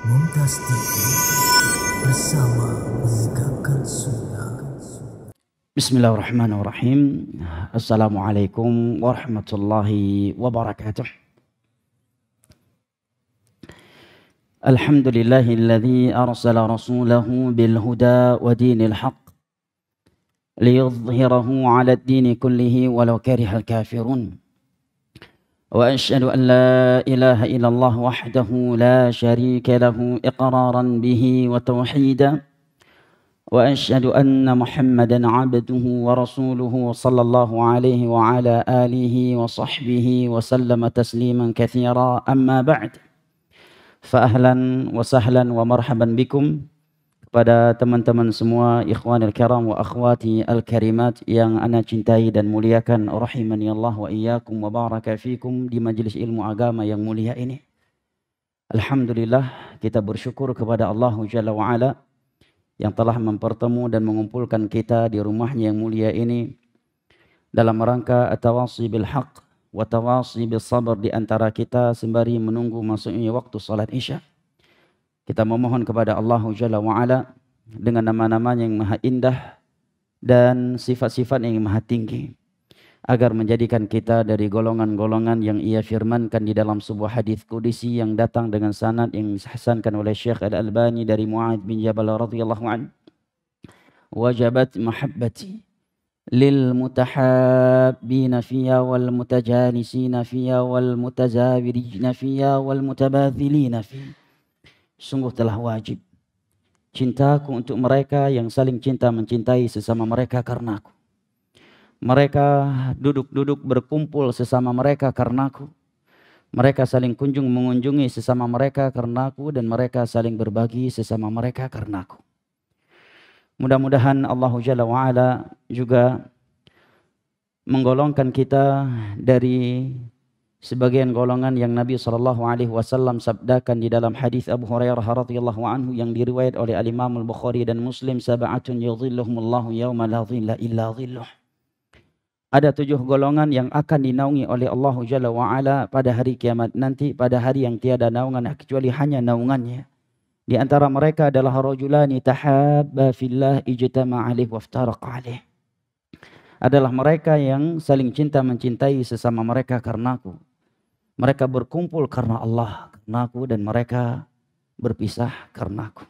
Mumtaz TV bersama menegakkan sunnah. Bismillahirrahmanirrahim. Assalamualaikum warahmatullahi wabarakatuh. Alhamdulillahilladzi arsala rasulahu bil huda wa dinil haqq liyudhhirahu 'ala ad-din kullihi walau karihal kafirun. Wa asyhadu an la ilaha illallah wahdahu la syarika lahu iqraran bihi wa tauhidan. وأشهد أن محمدا عبده ورسوله صلى الله عليه وعلى آله وصحبه وسلم تسليما كثيرا أما بعد فأهلا وسهلا ومرحبا بكم kepada teman-teman semua ikhwanil kiram wa akhwati al-karimat yang ana cintai dan muliakan, rahimani Allah wa iyyakum wa baraka fikum di majelis ilmu agama yang mulia ini. Alhamdulillah, kita bersyukur kepada Allah Jalla wa Ala yang telah mempertemu dan mengumpulkan kita di rumahnya yang mulia ini dalam rangka at-tawasi bil haq wa tawasi bil sabr di antara kita sembari menunggu masuknya waktu salat Isya. Kita memohon kepada Allah Jalla wa Ala dengan nama-namanya yang maha indah dan sifat-sifat yang maha tinggi agar menjadikan kita dari golongan-golongan yang ia firmankan di dalam sebuah hadis qudsi yang datang dengan sanad yang dihasankan oleh Syekh Al-Albani dari Mu'adz bin Jabal radhiyallahu an. Wajabat mahabbati lil mutahabbina fiyya wal mutajalisina fiyya wal mutazawirina fiyya wal mutabathilina fiyya. Sungguh telah wajib cintaku untuk mereka yang saling cinta mencintai sesama mereka karenaku. Mereka duduk-duduk berkumpul sesama mereka karenaku. Mereka saling kunjung mengunjungi sesama mereka karenaku, dan mereka saling berbagi sesama mereka karenaku. Mudah-mudahan Allah Jalla wa'ala juga menggolongkan kita dari sebagian golongan yang Nabi SAW sabdakan di dalam hadis Abu Hurairah radhiyallahu anhu yang diriwayat oleh Al-Imam Al-Bukhari dan Muslim, sab'atun yudhilluhumullahu yawma la dhilla illa dhilluh. Ada 7 golongan yang akan dinaungi oleh Allah Jalla wa'ala pada hari kiamat nanti, pada hari yang tiada naungan kecuali hanya naungannya. Di antara mereka adalah rajulani tahabba fillah ijtama'a alaihi waftaraqa alaihi. Adalah mereka yang saling cinta mencintai sesama mereka karenaku. Mereka berkumpul karena Allah karenaku, dan mereka berpisah karenaku.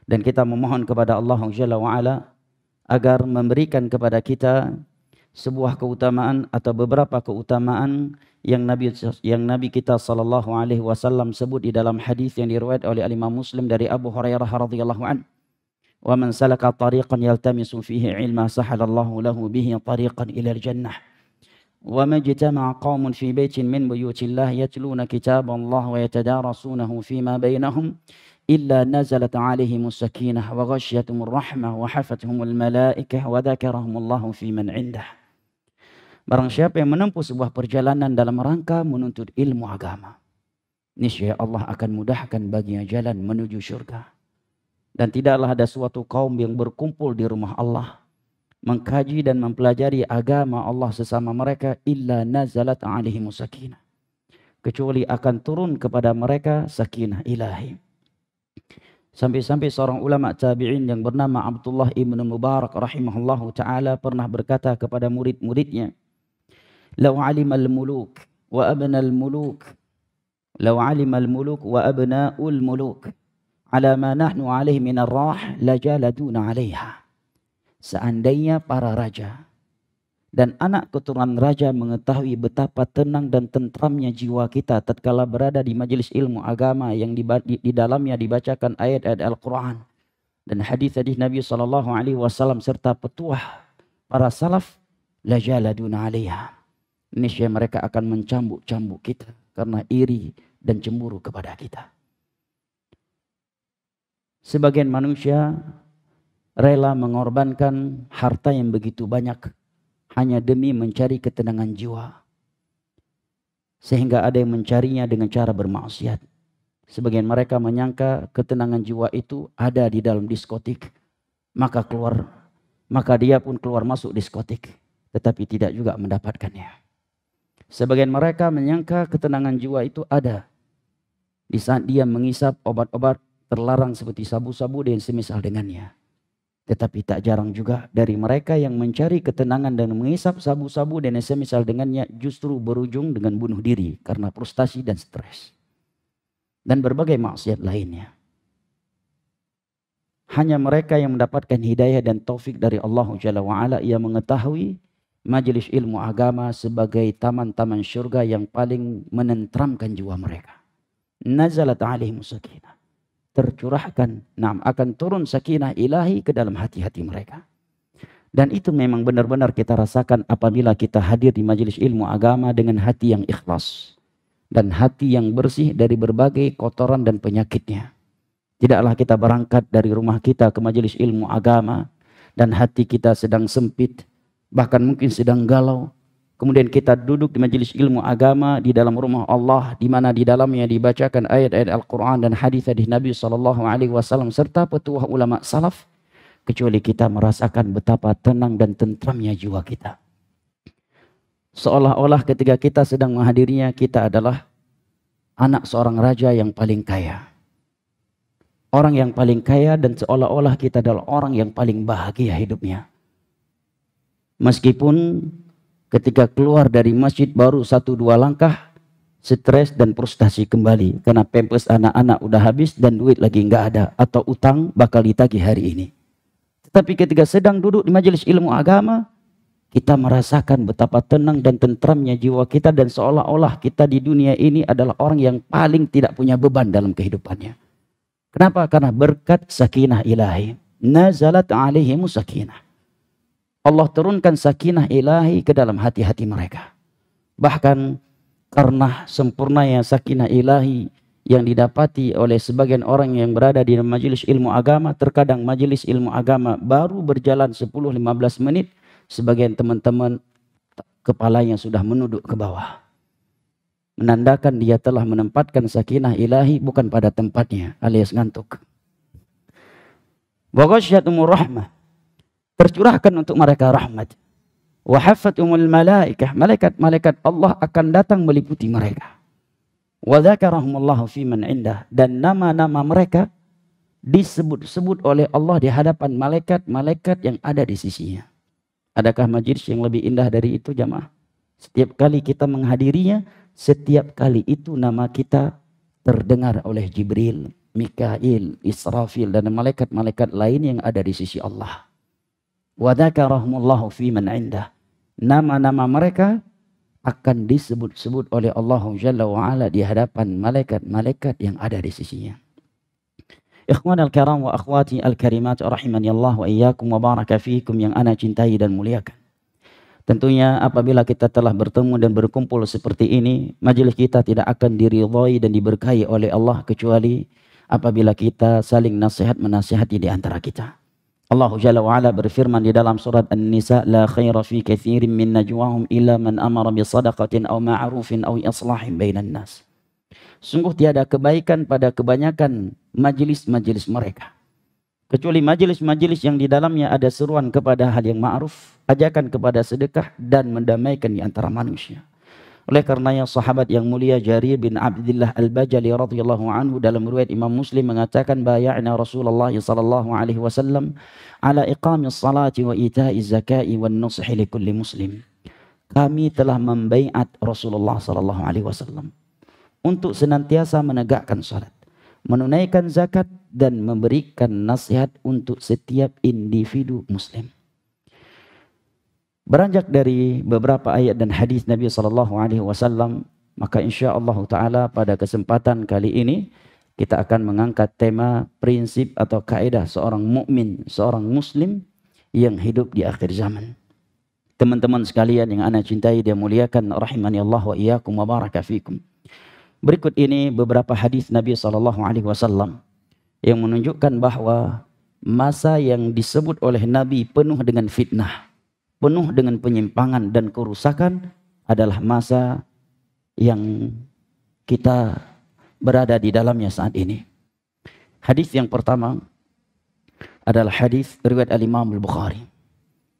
Dan kita memohon kepada Allah Jalla wa'ala agar memberikan kepada kita sebuah keutamaan atau beberapa keutamaan yang Nabi kita sallallahu alaihi wasallam sebut di dalam hadis yang diriwayat oleh Imam Muslim dari Abu Hurairah radhiyallahu an. Wa man salaka tariqan yaltamisu fihi ilma sahalallahu lahu bihi tariqan ila al-jannah. Wa majtama'a qaumun fi baitin min buyutillah yatluna kitaballah wa yatadarasunahu fima bainahum illa nazalat alaihimus sakinah wa ghashyatumur rahmah wa hafathumul malaikah wa dzakarahumullahu fi man indah. Barang siapa yang menempuh sebuah perjalanan dalam rangka menuntut ilmu agama, niscaya Allah akan mudahkan baginya jalan menuju syurga. Dan tidaklah ada suatu kaum yang berkumpul di rumah Allah, mengkaji dan mempelajari agama Allah sesama mereka, illa nazalat alaihimus sakinah, kecuali akan turun kepada mereka sakinah ilahi. Sampai-sampai seorang ulama tabi'in yang bernama Abdullah ibn Mubarak rahimahullahu ta'ala pernah berkata kepada murid-muridnya, Law alimal muluk wa abnal muluk Law alimal muluk wa abna'ul muluk ala ma nahnu alaihi minar rah lajaladuna alaiha. Seandainya para raja dan anak keturunan raja mengetahui betapa tenang dan tentramnya jiwa kita tatkala berada di majelis ilmu agama yang di dalamnya dibacakan ayat-ayat Al-Quran dan hadis-hadis Nabi SAW serta petuah para salaf, lajaladuna alaiha, niscaya mereka akan mencambuk-cambuk kita karena iri dan cemburu kepada kita. Sebagian manusia rela mengorbankan harta yang begitu banyak hanya demi mencari ketenangan jiwa, sehingga ada yang mencarinya dengan cara bermaksiat. Sebagian mereka menyangka ketenangan jiwa itu ada di dalam diskotik, maka dia pun keluar masuk diskotik, tetapi tidak juga mendapatkannya. Sebagian mereka menyangka ketenangan jiwa itu ada di saat dia mengisap obat-obat terlarang seperti sabu-sabu dan semisal dengannya. Tetapi tak jarang juga dari mereka yang mencari ketenangan dan mengisap sabu-sabu dan semisal dengannya justru berujung dengan bunuh diri karena frustasi dan stres. Dan berbagai maksiat lainnya. Hanya mereka yang mendapatkan hidayah dan taufik dari Allah Jalla wa'ala yang mengetahui majelis ilmu agama sebagai taman-taman syurga yang paling menentramkan jiwa mereka. Nazalat alaihim sakinah. Tercurahkan, akan turun sakinah ilahi ke dalam hati-hati mereka. Dan itu memang benar-benar kita rasakan apabila kita hadir di majelis ilmu agama dengan hati yang ikhlas. Dan hati yang bersih dari berbagai kotoran dan penyakitnya. Tidaklah kita berangkat dari rumah kita ke majelis ilmu agama dan hati kita sedang sempit, bahkan mungkin sedang galau. Kemudian kita duduk di majelis ilmu agama di dalam rumah Allah, di mana di dalamnya dibacakan ayat-ayat Al-Quran dan hadis-hadis Nabi SAW serta petuah ulama salaf, kecuali kita merasakan betapa tenang dan tentramnya jiwa kita. Seolah-olah ketika kita sedang menghadirinya, kita adalah anak seorang raja yang paling kaya. Orang yang paling kaya dan seolah-olah kita adalah orang yang paling bahagia hidupnya. Meskipun ketika keluar dari masjid baru 1-2 langkah, stres dan frustasi kembali. Karena pampers anak-anak udah habis dan duit lagi nggak ada. Atau utang bakal ditagih hari ini. Tetapi ketika sedang duduk di majelis ilmu agama, kita merasakan betapa tenang dan tentramnya jiwa kita. Dan seolah-olah kita di dunia ini adalah orang yang paling tidak punya beban dalam kehidupannya. Kenapa? Karena berkat sakinah ilahi. Nazalat alaihim sakinah. Allah turunkan sakinah ilahi ke dalam hati-hati mereka. Bahkan karena sempurnanya sakinah ilahi yang didapati oleh sebagian orang yang berada di majelis ilmu agama, terkadang majelis ilmu agama baru berjalan 10-15 menit, sebagian teman-teman kepalanya sudah menunduk ke bawah. Menandakan dia telah menempatkan sakinah ilahi bukan pada tempatnya, alias ngantuk. Wa ghasyiatumur rahmah. Tercurahkan untuk mereka rahmat. Wa haffatumul malaikah. Malaikat-malaikat Allah akan datang meliputi mereka. Wa dzakarahumullahu fi man indah. Dan nama-nama mereka disebut-sebut oleh Allah di hadapan malaikat-malaikat yang ada di sisinya. Adakah majelis yang lebih indah dari itu, jamaah? Setiap kali kita menghadirinya, setiap kali itu nama kita terdengar oleh Jibril, Mikail, Israfil dan malaikat-malaikat lain yang ada di sisi Allah. Wa dzakarahumullahu fi man indah. Nama-nama mereka akan disebut-sebut oleh Allah Jalla wa Ala di hadapan malaikat-malaikat yang ada di sisinya. Ikhwanal karam wa akhwati al-karimat rahimani Allah wa iyyakum wa baraka fiikum yang ana cintai dan muliakan. Tentunya apabila kita telah bertemu dan berkumpul seperti ini, majelis kita tidak akan diridhai dan diberkahi oleh Allah kecuali apabila kita saling nasihat menasihati di antara kita. Allah Jalla wa Ala berfirman di dalam surat An-Nisa, la khaira fi katsirin min najwahum illa man amara bi shadaqatin aw ma'rufin aw islahin bainan nas. Sungguh tiada kebaikan pada kebanyakan majelis-majelis mereka, kecuali majelis-majelis yang di dalamnya ada seruan kepada hal yang ma'ruf, ajakan kepada sedekah dan mendamaikan di antara manusia. Oleh karenanya sahabat yang mulia Jarir bin Abdullah Al-Bajali radhiyallahu anhu dalam riwayat Imam Muslim mengatakan, bay'ana Rasulullah sallallahu alaihi wasallam ala iqamis salati wa ita'iz zakai wan nushi li kulli muslim. Kami telah membaiat Rasulullah sallallahu alaihi wasallam untuk senantiasa menegakkan salat, menunaikan zakat dan memberikan nasihat untuk setiap individu muslim. Beranjak dari beberapa ayat dan hadis Nabi SAW, maka insyaAllah ta'ala pada kesempatan kali ini kita akan mengangkat tema prinsip atau kaidah seorang mukmin, seorang muslim yang hidup di akhir zaman. Teman-teman sekalian yang ana cintai dan muliakan, rahimani Allah wa iyyakum wa baraka fikum. Berikut ini beberapa hadis Nabi SAW yang menunjukkan bahwa masa yang disebut oleh Nabi penuh dengan fitnah, penuh dengan penyimpangan dan kerusakan adalah masa yang kita berada di dalamnya saat ini. Hadis yang pertama adalah hadis riwayat Al-Imam Al-Bukhari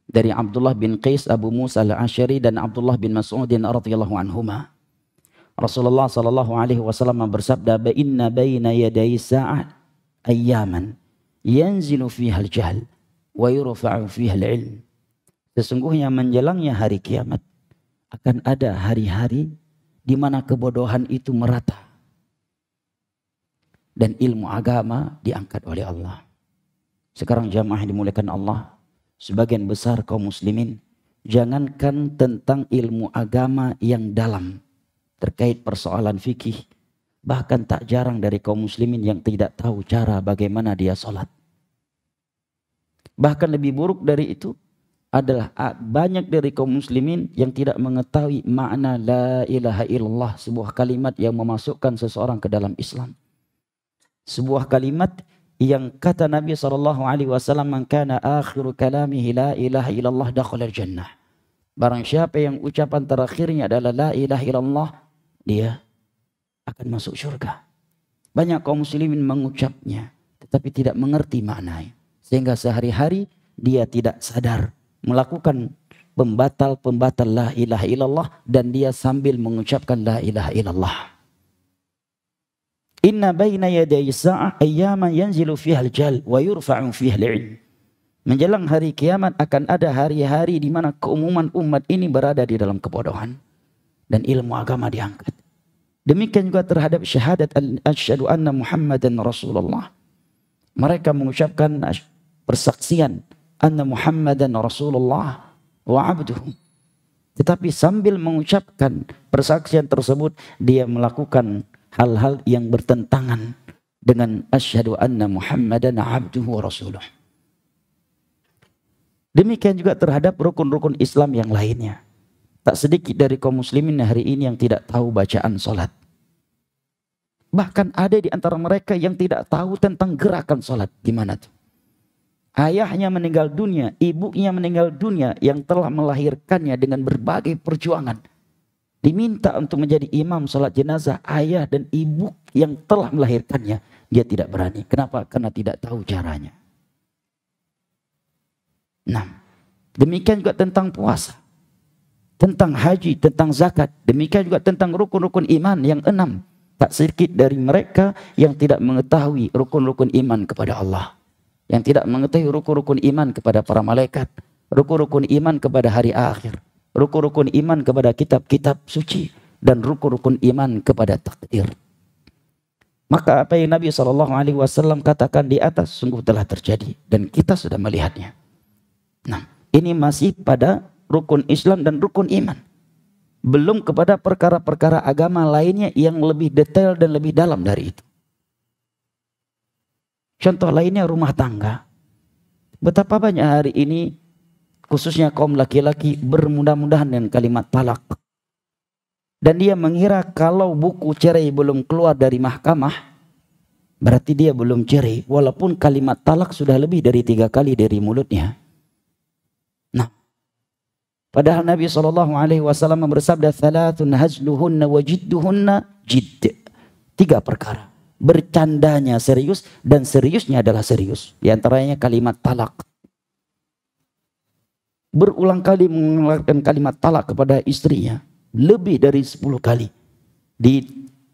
dari Abdullah bin Qais Abu Musa Al-Asy'ari dan Abdullah bin Mas'ud radhiyallahu anhuma. Rasulullah sallallahu alaihi wasallam bersabda, "Inna baina yaday sa'ah ayyaman yanzilu fiha al-jahl wa yurfa'u fiha al-ilm." Sesungguhnya menjelangnya hari kiamat akan ada hari-hari di mana kebodohan itu merata dan ilmu agama diangkat oleh Allah. Sekarang jamaah yang dimuliakan Allah, sebagian besar kaum muslimin jangankan tentang ilmu agama yang dalam terkait persoalan fikih, bahkan tak jarang dari kaum muslimin yang tidak tahu cara bagaimana dia sholat. Bahkan lebih buruk dari itu adalah banyak dari kaum muslimin yang tidak mengetahui makna la ilaha illallah, sebuah kalimat yang memasukkan seseorang ke dalam Islam. Sebuah kalimat yang kata Nabi SAW, "Man kana akhiru kalamihi la ilaha illallah dakhala jannah." Barang siapa yang ucapan terakhirnya adalah la ilaha illallah, dia akan masuk surga. Banyak kaum muslimin mengucapnya tetapi tidak mengerti maknanya, sehingga sehari-hari dia tidak sadar melakukan pembatal la ilaha illallah dan dia sambil mengucapkan la ilaha illallah. Inna baina yaday sa'ah ayyaman yanzilu fiha al-jal wa yurfa'u fiha al-'ilm. Menjelang hari kiamat akan ada hari-hari di mana keumuman umat ini berada di dalam kebodohan dan ilmu agama diangkat. Demikian juga terhadap syahadat asyhadu anna Muhammadan Rasulullah. Mereka mengucapkan persaksian anna Muhammadan Rasulullah wa abduhu. Tetapi sambil mengucapkan persaksian tersebut, dia melakukan hal-hal yang bertentangan dengan asyhadu anna Muhammadan abduhu wa rasuluh. Demikian juga terhadap rukun-rukun Islam yang lainnya. Tak sedikit dari kaum muslimin hari ini yang tidak tahu bacaan salat. Bahkan ada di antara mereka yang tidak tahu tentang gerakan salat. Gimana tuh? Ayahnya meninggal dunia, ibunya meninggal dunia yang telah melahirkannya dengan berbagai perjuangan. Diminta untuk menjadi imam salat jenazah ayah dan ibu yang telah melahirkannya. Dia tidak berani. Kenapa? Karena tidak tahu caranya. Nah, demikian juga tentang puasa, tentang haji, tentang zakat. Demikian juga tentang rukun-rukun iman yang 6. Tak sedikit dari mereka yang tidak mengetahui rukun-rukun iman kepada Allah, yang tidak mengetahui rukun-rukun iman kepada para malaikat, rukun-rukun iman kepada hari akhir, rukun-rukun iman kepada kitab-kitab suci, dan rukun-rukun iman kepada takdir. Maka apa yang Nabi SAW katakan di atas sungguh telah terjadi dan kita sudah melihatnya. Nah, ini masih pada rukun Islam dan rukun iman. Belum kepada perkara-perkara agama lainnya yang lebih detail dan lebih dalam dari itu. Contoh lainnya rumah tangga. Betapa banyak hari ini khususnya kaum laki-laki bermudah-mudahan dengan kalimat talak. Dan dia mengira kalau buku cerai belum keluar dari mahkamah, berarti dia belum cerai. Walaupun kalimat talak sudah lebih dari 3 kali dari mulutnya. Nah, padahal Nabi SAW bersabda, "Thalathun hazluhunna wa jidduhunna jidd." 3 perkara. Bercandanya serius dan seriusnya adalah serius. Di antaranya kalimat talak. Berulang kali mengeluarkan kalimat talak kepada istrinya. Lebih dari 10 kali. Di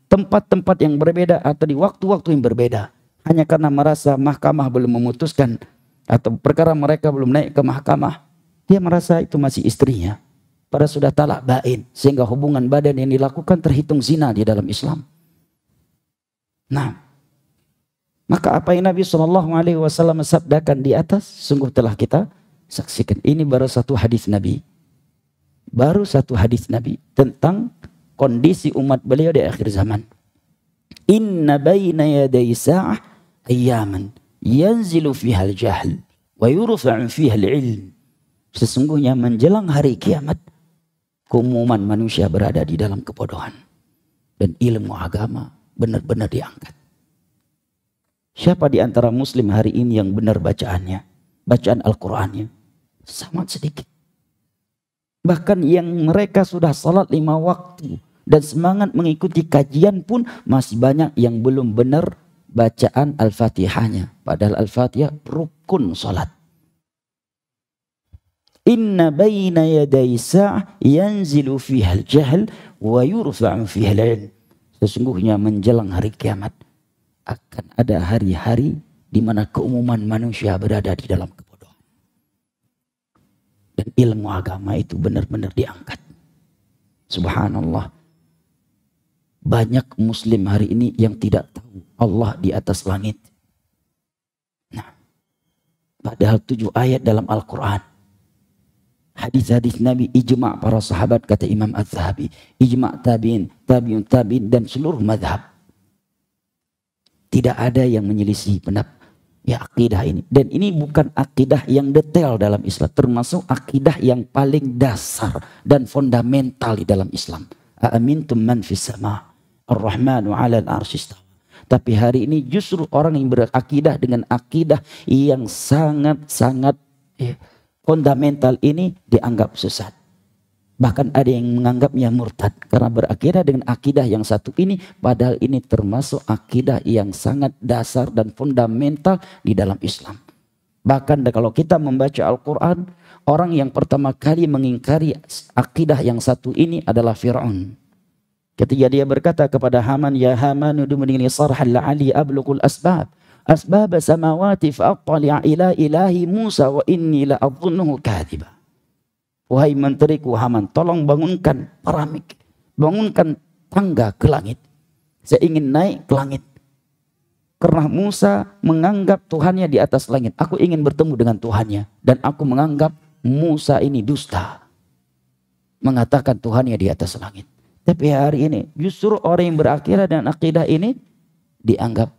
tempat-tempat yang berbeda atau di waktu-waktu yang berbeda. Hanya karena merasa mahkamah belum memutuskan atau perkara mereka belum naik ke mahkamah. Dia merasa itu masih istrinya. Padahal sudah talak bain. Sehingga hubungan badan yang dilakukan terhitung zina di dalam Islam. Nah, maka apa yang Nabi SAW sabdakan di atas sungguh telah kita saksikan. Ini baru satu hadis Nabi. Baru satu hadis Nabi tentang kondisi umat beliau di akhir zaman. Inna baina yaday sa'ah ayyaman yanzilu fiha al-jahl wa yurfa'u fiha al-ilm. Sesungguhnya menjelang hari kiamat, keumuman manusia berada di dalam kebodohan. Dan ilmu agama benar-benar diangkat. Siapa di antara muslim hari ini yang benar bacaannya? Bacaan Al-Qur'annya? Sangat sedikit. Bahkan yang mereka sudah salat 5 waktu dan semangat mengikuti kajian pun masih banyak yang belum benar bacaan Al-Fatihahnya. Padahal Al-Fatihah rukun salat. Inna baina yaday sa'ah yanzilu fiha al-jahl wa yurfa'u fiha al-'ilm. Sesungguhnya menjelang hari kiamat akan ada hari-hari di mana keumuman manusia berada di dalam kebodohan. Dan ilmu agama itu benar-benar diangkat. Subhanallah. Banyak muslim hari ini yang tidak tahu Allah di atas langit. Nah, padahal 7 ayat dalam Al-Quran. Hadis-hadis Nabi, ijma' para sahabat, kata Imam Az-Zahabi. Ijma' tabi'in, tabi'un tabi'in, dan seluruh madhab. Tidak ada yang menyelisih pendapat ya akidah ini. Dan ini bukan akidah yang detail dalam Islam. Termasuk akidah yang paling dasar dan fundamental di dalam Islam. Aamintum man fis sama' ar-Rahmanu 'alal arsy istawa. Tapi hari ini justru orang yang berakidah dengan akidah yang sangat-sangat fundamental ini dianggap sesat. Bahkan ada yang menganggapnya murtad karena berakidah dengan akidah yang satu ini, padahal ini termasuk akidah yang sangat dasar dan fundamental di dalam Islam. Bahkan kalau kita membaca Al-Quran, orang yang pertama kali mengingkari akidah yang satu ini adalah Fir'aun. Ketika dia berkata kepada Haman, ya Haman udumuni sarhan la'ali ablughul asbab samawati fa'attali'a ila ilahi Musa wa inni la'adhunnuhu kadhiba. Wahai menteriku Haman, tolong bangunkan paramik, bangunkan tangga ke langit. Saya ingin naik ke langit. Karena Musa menganggap Tuhannya di atas langit. Aku ingin bertemu dengan Tuhannya. Dan aku menganggap Musa ini dusta, mengatakan Tuhannya di atas langit. Tapi hari ini justru orang yang berakidah dan akidah ini dianggap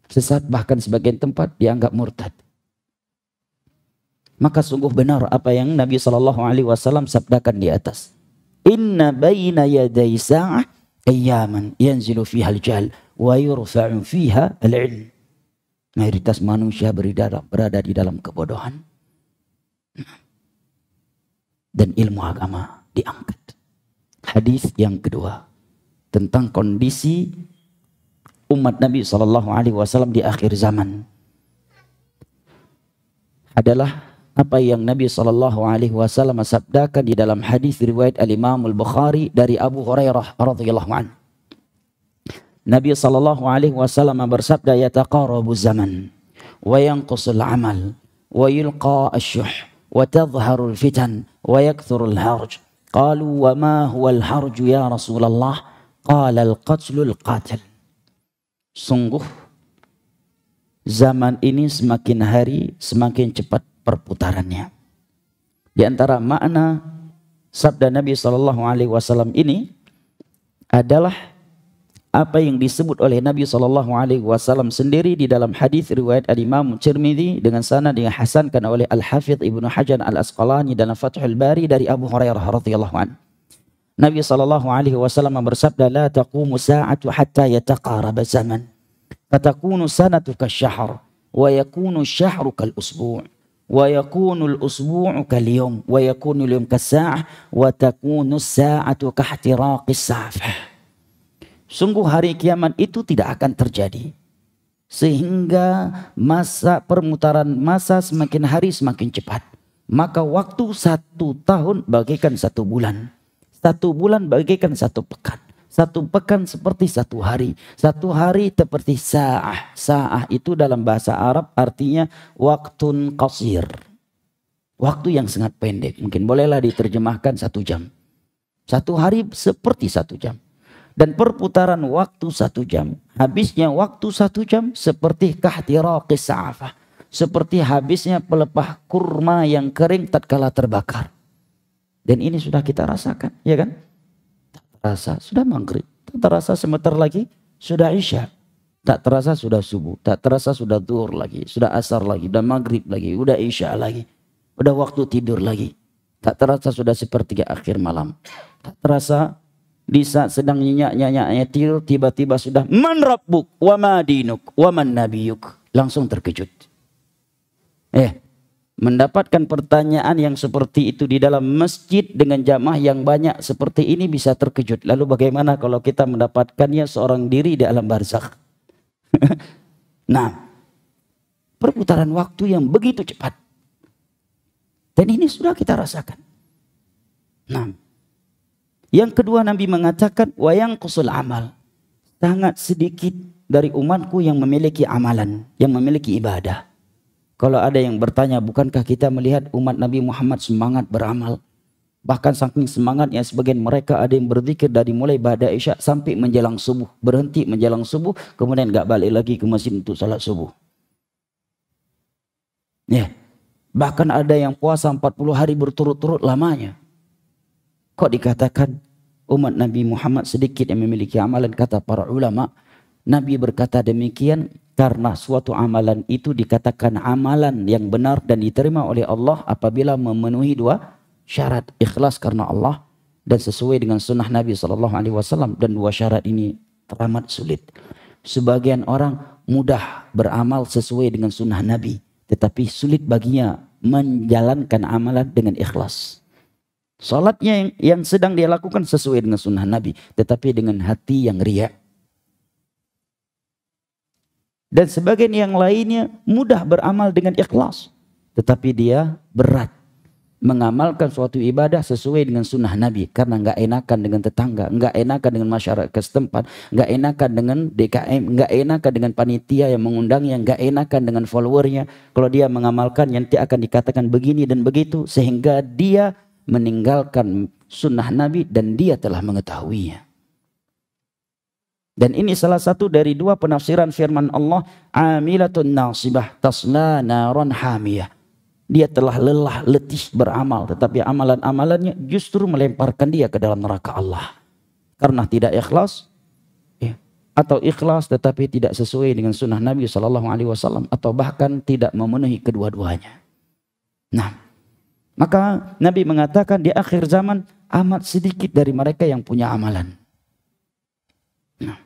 sesat, bahkan sebagian tempat dianggap murtad. Maka sungguh benar apa yang Nabi SAW sabdakan di atas. Inna baina yaday sa'ah ayyaman yanzilu fiha al-jahl wa yurfa'u fiha al-'ilm. Mayoritas manusia berada di dalam kebodohan. Dan ilmu agama diangkat. Hadis yang kedua tentang kondisi umat Nabi SAW di akhir zaman adalah apa yang Nabi SAW sabdakan di dalam hadis riwayat Al-Imam Al-Bukhari dari Abu Hurairah radhiyallahu anhu. Nabi SAW bersabda, yataqarabu zaman wa yanqusul amal wa yulqa asyuh wa tadhharul fitan wa yakthurul harj. Qalu wa ma huwal harju ya Rasulullah? Qala al-qatlul qatil. Sungguh zaman ini semakin hari semakin cepat perputarannya. Di antara makna sabda Nabi SAW ini adalah apa yang disebut oleh Nabi SAW sendiri di dalam hadis riwayat Al-Imam Tirmidzi dengan sanad yang hasankan oleh Al-Hafidz Ibnu Hajar Al-Asqalani dalam Fathul Bari dari Abu Hurairah radhiyallahu anhu. Nabi SAW bersabda, la taqumu sa'atu hatta yataqaraba zaman fatakunu sanatu kasyahr wa yakunu syahru kal usbu' wa yakunu al usbu'u kal yawm wa yakunu al yawm kas-sa'ah wa takunu as-sa'atu kahtiraqis safah. Sungguh hari kiamat itu tidak akan terjadi sehingga masa permutaran masa semakin hari semakin cepat. Maka waktu 1 tahun bagaikan 1 bulan, 1 bulan bagaikan 1 pekan, 1 pekan seperti 1 hari, 1 hari seperti sa'ah. Sa'ah itu dalam bahasa Arab artinya waktun qasir, waktu yang sangat pendek. Mungkin bolehlah diterjemahkan 1 jam. 1 hari seperti 1 jam. Dan perputaran waktu 1 jam, habisnya waktu 1 jam seperti kahtiraqis sa'afah, seperti habisnya pelepah kurma yang kering tatkala terbakar. Dan ini sudah kita rasakan, ya kan? Tak terasa sudah maghrib, tak terasa sebentar lagi sudah isya, tak terasa sudah subuh, tak terasa sudah zuhur lagi, sudah asar lagi, sudah maghrib lagi, sudah isya lagi, sudah waktu tidur lagi. Tak terasa sudah sepertiga akhir malam, tak terasa di saat sedang nyenyak-nyenyaknya tidur, tiba-tiba sudah man rabbuk wa ma dinuk wa man nabiyuk. Langsung terkejut. Mendapatkan pertanyaan yang seperti itu di dalam masjid dengan jamaah yang banyak seperti ini bisa terkejut. Lalu bagaimana kalau kita mendapatkannya seorang diri di alam barzakh? Nah, perputaran waktu yang begitu cepat. Dan ini sudah kita rasakan. Nah, yang kedua Nabi mengatakan wa yanqusul amal. Sangat sedikit dari umatku yang memiliki amalan, yang memiliki ibadah. Kalau ada yang bertanya, bukankah kita melihat umat Nabi Muhammad semangat beramal? Bahkan saking semangatnya sebagian mereka ada yang berzikir dari mulai ba'da isya sampai menjelang subuh. Berhenti menjelang subuh, kemudian gak balik lagi ke masjid untuk salat subuh. Ya. Bahkan ada yang puasa 40 hari berturut-turut lamanya. Kok dikatakan umat Nabi Muhammad sedikit yang memiliki amalan? Kata para ulama, Nabi berkata demikian karena suatu amalan itu dikatakan amalan yang benar dan diterima oleh Allah apabila memenuhi dua syarat. Ikhlas karena Allah dan sesuai dengan sunnah Nabi SAW. Dan dua syarat ini teramat sulit. Sebagian orang mudah beramal sesuai dengan sunnah Nabi, tetapi sulit baginya menjalankan amalan dengan ikhlas. Salatnya yang sedang dia lakukan sesuai dengan sunnah Nabi, tetapi dengan hati yang riya. Dan sebagian yang lainnya mudah beramal dengan ikhlas, tetapi dia berat mengamalkan suatu ibadah sesuai dengan sunnah Nabi karena nggak enakan dengan tetangga, nggak enakan dengan masyarakat setempat, nggak enakan dengan DKM, nggak enakan dengan panitia yang mengundangnya, nggak enakan dengan followernya. Kalau dia mengamalkan nanti akan dikatakan begini dan begitu, sehingga dia meninggalkan sunnah Nabi dan dia telah mengetahuinya. Dan ini salah satu dari dua penafsiran firman Allah, amilatun nasibah tasla naron hamiyah. Dia telah lelah letih beramal, tetapi amalan-amalannya justru melemparkan dia ke dalam neraka Allah. Karena tidak ikhlas, atau ikhlas tetapi tidak sesuai dengan sunnah Nabi SAW, atau bahkan tidak memenuhi kedua-duanya. Nah, maka Nabi mengatakan di akhir zaman amat sedikit dari mereka yang punya amalan. Nah,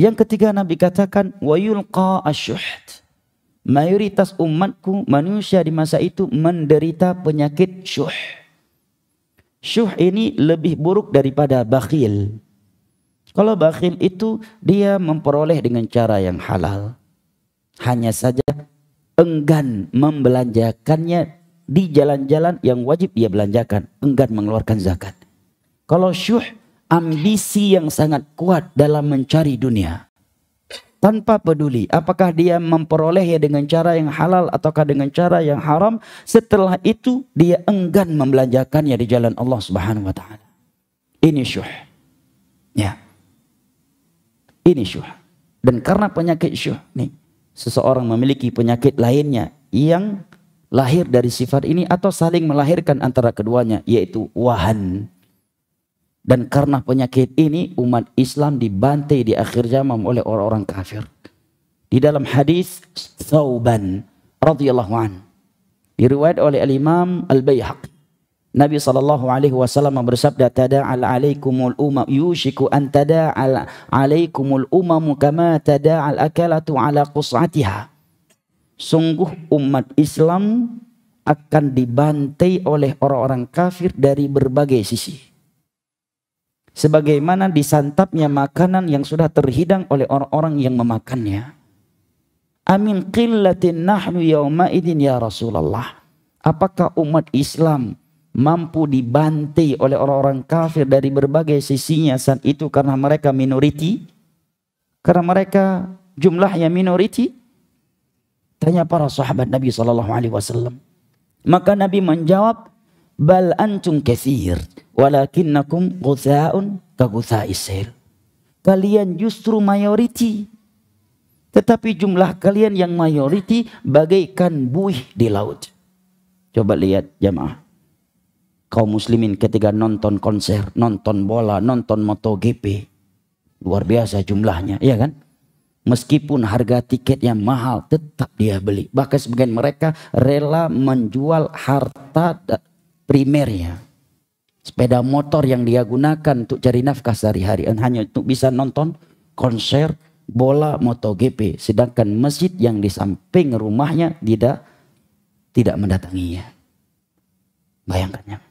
yang ketiga Nabi katakan wa yulqa asyuht. Mayoritas umatku manusia di masa itu menderita penyakit syuh. Syuh ini lebih buruk daripada bakhil. Kalau bakhil itu dia memperoleh dengan cara yang halal, hanya saja enggan membelanjakannya di jalan-jalan yang wajib dia belanjakan, enggan mengeluarkan zakat. Kalau syuh, ambisi yang sangat kuat dalam mencari dunia, tanpa peduli apakah dia memperolehnya dengan cara yang halal ataukah dengan cara yang haram. Setelah itu dia enggan membelanjakannya di jalan Allah Subhanahu wa taala. Ini syuh. Ya. Ini syuh. Dan karena penyakit syuh nih, seseorang memiliki penyakit lainnya yang lahir dari sifat ini atau saling melahirkan antara keduanya, yaitu wahan. Dan karena penyakit ini umat Islam dibantai di akhir zaman oleh orang-orang kafir. Di dalam hadis Thauban radhiyallahu an, diriwayat oleh Al-Imam Al-Baihaqi, Nabi SAW bersabda, tada'al alaikumul umam yushiku an tada'al alaikumul umamu kama tada'al akalatu ala qus'atiha. Sungguh umat Islam akan dibantai oleh orang-orang kafir dari berbagai sisi, sebagaimana disantapnya makanan yang sudah terhidang oleh orang-orang yang memakannya. Amin qillatin nahnu yawma idin ya Rasulullah. Apakah umat Islam mampu dibantai oleh orang-orang kafir dari berbagai sisinya saat itu karena mereka minoriti? Karena mereka jumlahnya minoriti? Tanya para sahabat Nabi SAW. Maka Nabi menjawab, bal antum katsir walakinnakum ghutha'un ka ghutha'is sail. Kalian justru mayoriti, tetapi jumlah kalian yang mayoriti bagaikan buih di laut. Coba lihat jamaah, kaum muslimin ketika nonton konser, nonton bola, nonton MotoGP, luar biasa jumlahnya, iya kan? Meskipun harga tiketnya mahal, tetap dia beli. Bahkan sebagian mereka rela menjual harta primernya, sepeda motor yang dia gunakan untuk cari nafkah sehari-hari, hanya untuk bisa nonton konser bola MotoGP, sedangkan masjid yang di samping rumahnya tidak mendatanginya. Bayangkannya.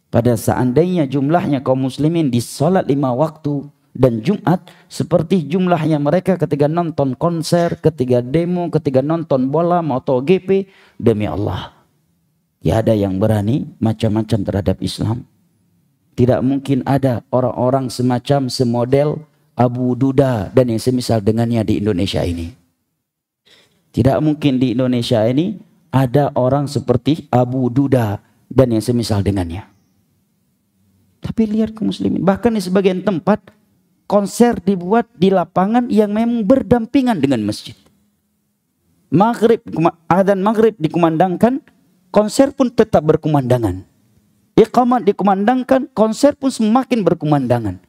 Pada seandainya jumlahnya kaum muslimin di salat 5 waktu dan Jumat seperti jumlahnya mereka ketika nonton konser, ketika demo, ketika nonton bola MotoGP, demi Allah, Ya ada yang berani macam-macam terhadap Islam. Tidak mungkin ada orang-orang semacam semodel Abu Duda dan yang semisal dengannya di Indonesia ini. Tidak mungkin di Indonesia ini ada orang seperti Abu Duda dan yang semisal dengannya. Tapi lihat kaum muslimin, bahkan di sebagian tempat konser dibuat di lapangan yang memang berdampingan dengan masjid. Adzan maghrib dikumandangkan, konser pun tetap berkumandangan. Iqamat dikumandangkan, konser pun semakin berkumandangan.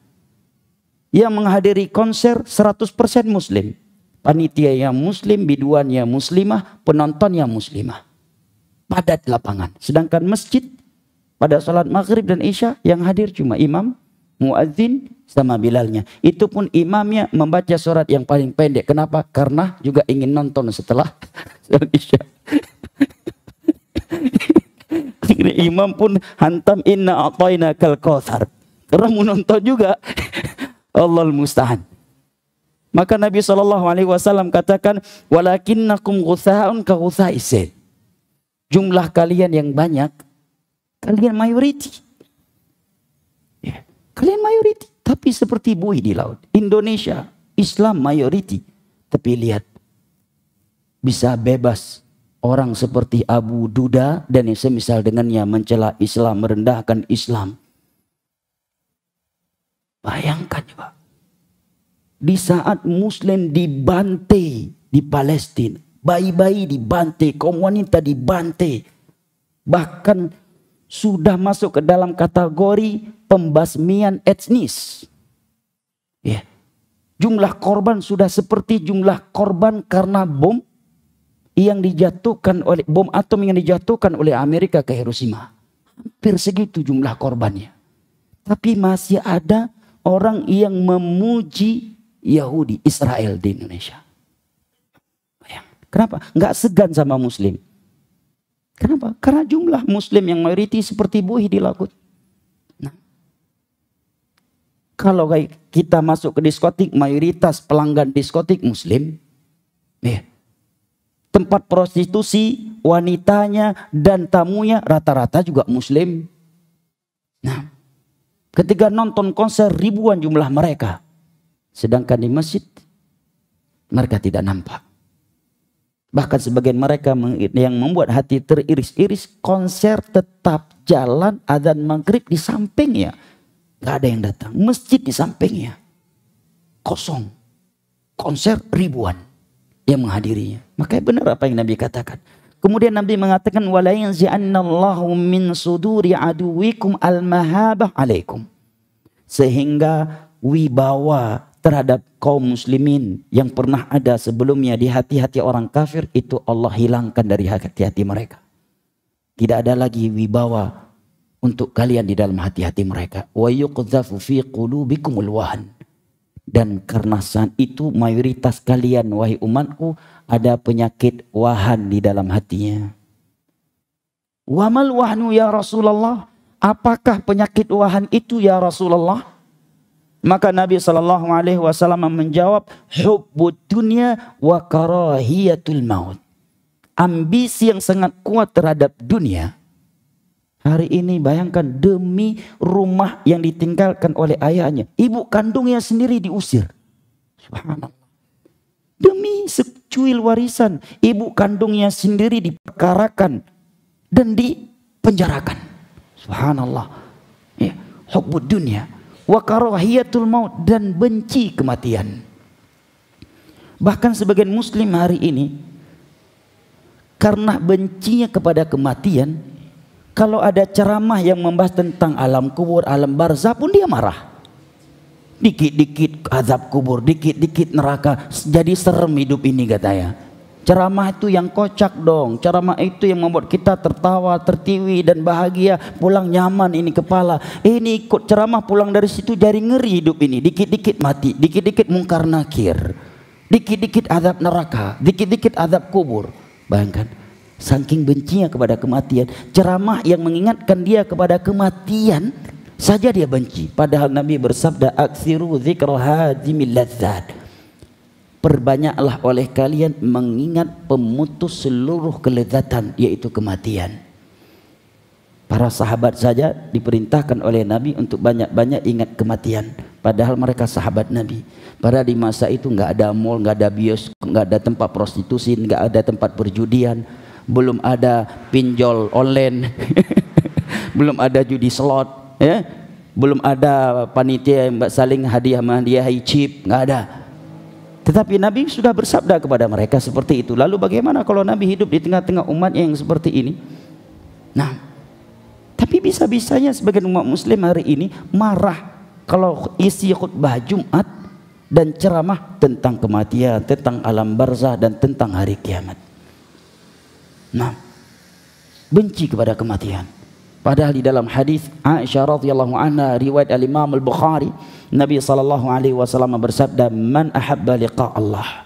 Yang menghadiri konser 100% muslim. Panitia yang muslim, biduan yang muslimah, penonton yang muslimah. Padat lapangan. Sedangkan masjid pada salat maghrib dan isya yang hadir cuma imam, muadzin sama bilalnya. Itu pun imamnya membaca surat yang paling pendek. Kenapa? Karena juga ingin nonton setelah salat isya. Imam pun hantam inna a'tainakal kautsar. Karena menonton juga. Allahul musta'an. Maka Nabi SAW katakan, walakinnakum ghutha'un ka ghutha'is sail. Jumlah kalian yang banyak, kalian mayoriti. Ya, kalian mayoriti, tapi seperti buih di laut. Indonesia, Islam mayoriti. Tapi lihat, bisa bebas orang seperti Abu Duda dan yang semisal dengannya mencela Islam, merendahkan Islam. Bayangkan juga. Di saat muslim dibantai di Palestina, bayi-bayi dibantai, kaum wanita dibantai, bahkan sudah masuk ke dalam kategori pembasmian etnis. Ya. Jumlah korban sudah seperti jumlah korban karena bom yang dijatuhkan oleh bom atom yang dijatuhkan oleh Amerika ke Hiroshima. Hampir segitu jumlah korbannya. Tapi masih ada orang yang memuji Yahudi, Israel di Indonesia. Kenapa? Nggak segan sama muslim. Kenapa? Karena jumlah muslim yang mayoriti seperti buih di laut. Nah, kalau kita masuk ke diskotik, mayoritas pelanggan diskotik muslim. Tempat prostitusi, wanitanya dan tamunya rata-rata juga muslim. Nah, ketika nonton konser ribuan jumlah mereka. Sedangkan di masjid mereka tidak nampak. Bahkan sebagian mereka yang membuat hati teriris-iris, konser tetap jalan, adzan maghrib di sampingnya. Gak ada yang datang. Masjid di sampingnya. Kosong. Konser ribuan yang menghadirinya. Makanya benar apa yang Nabi katakan. Kemudian Nabi mengatakan, wala yanzi'annallahu min suduri aduwikum al-mahabah alaikum. Sehingga wibawa terhadap kaum muslimin yang pernah ada sebelumnya di hati-hati orang kafir itu Allah hilangkan dari hati-hati mereka. Tidak ada lagi wibawa untuk kalian di dalam hati-hati mereka. Wa yuqdhafu fi qulubikumul wahn. Dan karena saat itu mayoritas kalian wahai umatku ada penyakit wahan di dalam hatinya. Wa mal wahnu ya Rasulullah? Apakah penyakit wahan itu ya Rasulullah? Maka Nabi SAW menjawab, hubbud dunya wa karahiyatul maut. Ambisi yang sangat kuat terhadap dunia. Hari ini bayangkan demi rumah yang ditinggalkan oleh ayahnya, ibu kandungnya sendiri diusir. Subhanallah. Demi secuil warisan, ibu kandungnya sendiri diperkarakan dan dipenjarakan. Subhanallah. Ya, hubbud dunya wa karahiyatul maut, dan benci kematian. Bahkan sebagian muslim hari ini karena bencinya kepada kematian, kalau ada ceramah yang membahas tentang alam kubur, alam barzah pun dia marah. Dikit-dikit azab kubur, dikit-dikit neraka, jadi serem hidup ini katanya. Ceramah itu yang kocak dong. Ceramah itu yang membuat kita tertawa, tertiwi dan bahagia. Pulang nyaman ini kepala. Ini ikut ceramah pulang dari situ jadi ngeri hidup ini. Dikit-dikit mati, dikit-dikit mungkar nakir. Dikit-dikit azab neraka, dikit-dikit azab kubur. Bayangkan, saking bencinya kepada kematian. Ceramah yang mengingatkan dia kepada kematian saja dia benci. Padahal Nabi bersabda, aksiru dzikra hadzimil ladzat. Perbanyaklah oleh kalian mengingat pemutus seluruh kelezatan, yaitu kematian. Para sahabat saja diperintahkan oleh Nabi untuk banyak-banyak ingat kematian. Padahal mereka sahabat Nabi. Padahal di masa itu nggak ada mall, nggak ada bioskop, nggak ada tempat prostitusi, nggak ada tempat perjudian, belum ada pinjol online, belum ada judi slot, ya, belum ada panitia yang saling hadiah-hadiahi chip, nggak ada. Tetapi Nabi sudah bersabda kepada mereka seperti itu. Lalu bagaimana kalau Nabi hidup di tengah-tengah umatnya yang seperti ini? Nah, tapi bisa-bisanya sebagian umat muslim hari ini marah kalau isi khutbah Jumat dan ceramah tentang kematian, tentang alam barzah dan tentang hari kiamat. Nah, benci kepada kematian. Padahal di dalam hadis Aisyah radhiyallahu anha riwayat al-Imam al-Bukhari, Nabi sallallahu alaihi wasallam bersabda, "Man ahabba liqa Allah,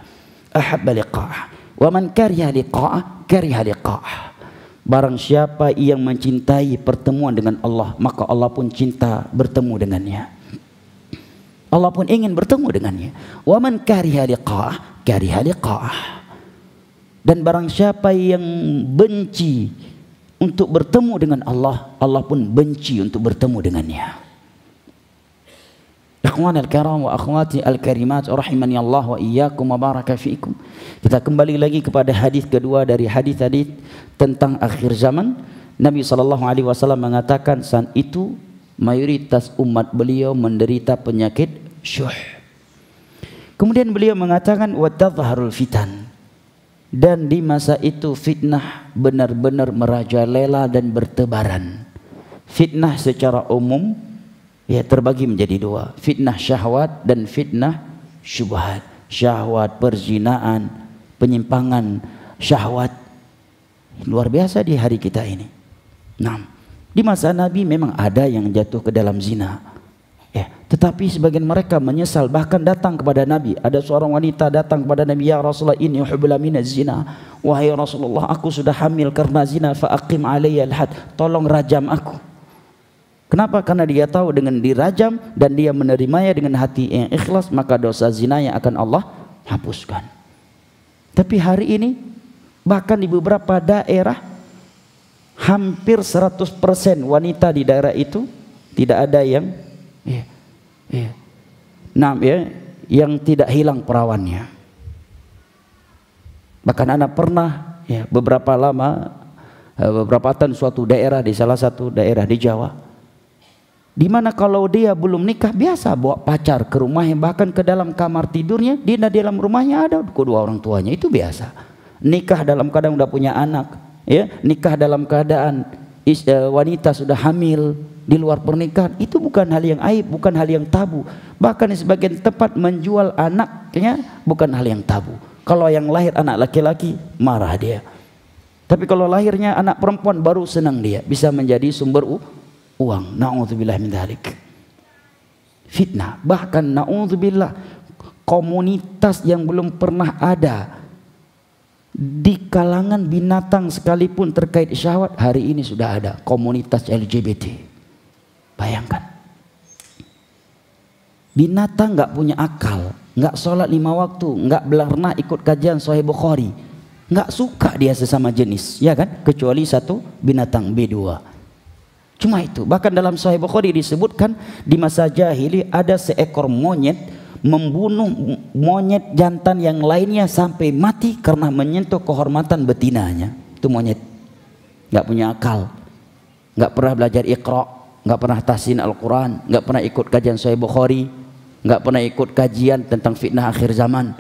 ahabba liqa'ah, wa man kariha liqa'ah, kariha liqa'ah." Barang siapa yang mencintai pertemuan dengan Allah, maka Allah pun cinta bertemu dengannya. Allah pun ingin bertemu dengannya. Wa man kariha liqa'ah, kariha liqa'ah. Dan barang siapa yang benci untuk bertemu dengan Allah, Allah pun benci untuk bertemu dengannya. Ikhwan al-kiram wa akhwati al-karimat rahimani Allah wa iyyakum wa baraka fiikum. Kita kembali lagi kepada hadis kedua dari hadis-hadis tentang akhir zaman. Nabi SAW mengatakan saat itu mayoritas umat beliau menderita penyakit syuh. Kemudian beliau mengatakan wa tadhharul fitan. Dan di masa itu fitnah benar-benar merajalela dan bertebaran. Fitnah secara umum ya terbagi menjadi dua, fitnah syahwat dan fitnah syubhat. Syahwat, perzinaan, penyimpangan syahwat luar biasa di hari kita ini. Nah, di masa Nabi memang ada yang jatuh ke dalam zina, ya, tetapi sebagian mereka menyesal, bahkan datang kepada Nabi. Ada seorang wanita datang kepada Nabi, "Ya Rasulullah, inni uhibbu minaz zina." Wahai Rasulullah, aku sudah hamil karena zina, fa aqim alayya al-had. Tolong rajam aku. Kenapa? Karena dia tahu dengan dirajam dan dia menerimanya dengan hati yang ikhlas, maka dosa zinanya akan Allah hapuskan. Tapi hari ini bahkan di beberapa daerah hampir 100% wanita di daerah itu tidak ada yang yang tidak hilang perawannya. Bahkan anak pernah beberapa tahun suatu daerah di salah satu daerah di Jawa, di mana kalau dia belum nikah biasa bawa pacar ke rumahnya, bahkan ke dalam kamar tidurnya, di dalam rumahnya ada kedua orang tuanya, itu biasa. Nikah dalam keadaan udah punya anak, ya, nikah dalam keadaan wanita sudah hamil di luar pernikahan, itu bukan hal yang aib, bukan hal yang tabu. Bahkan di sebagian tempat menjual anaknya bukan hal yang tabu. Kalau yang lahir anak laki-laki marah dia, tapi kalau lahirnya anak perempuan baru senang dia, bisa menjadi sumber uang. Na'udzubillah min dzalik. Fitnah. Bahkan na'udzubillah, komunitas yang belum pernah ada di kalangan binatang sekalipun terkait syahwat, hari ini sudah ada komunitas LGBT. Bayangkan, binatang nggak punya akal, nggak sholat 5 waktu, nggak pernah ikut kajian Sahih Bukhari, nggak suka dia sesama jenis, ya kan? Kecuali satu binatang B2. Cuma itu. Bahkan dalam Sahih Bukhari disebutkan di masa jahili ada seekor monyet membunuh monyet jantan yang lainnya sampai mati karena menyentuh kehormatan betinanya. Itu monyet nggak punya akal, nggak pernah belajar Iqra, nggak pernah tahsin Al-Quran, nggak pernah ikut kajian Sahih Bukhari, nggak pernah ikut kajian tentang fitnah akhir zaman,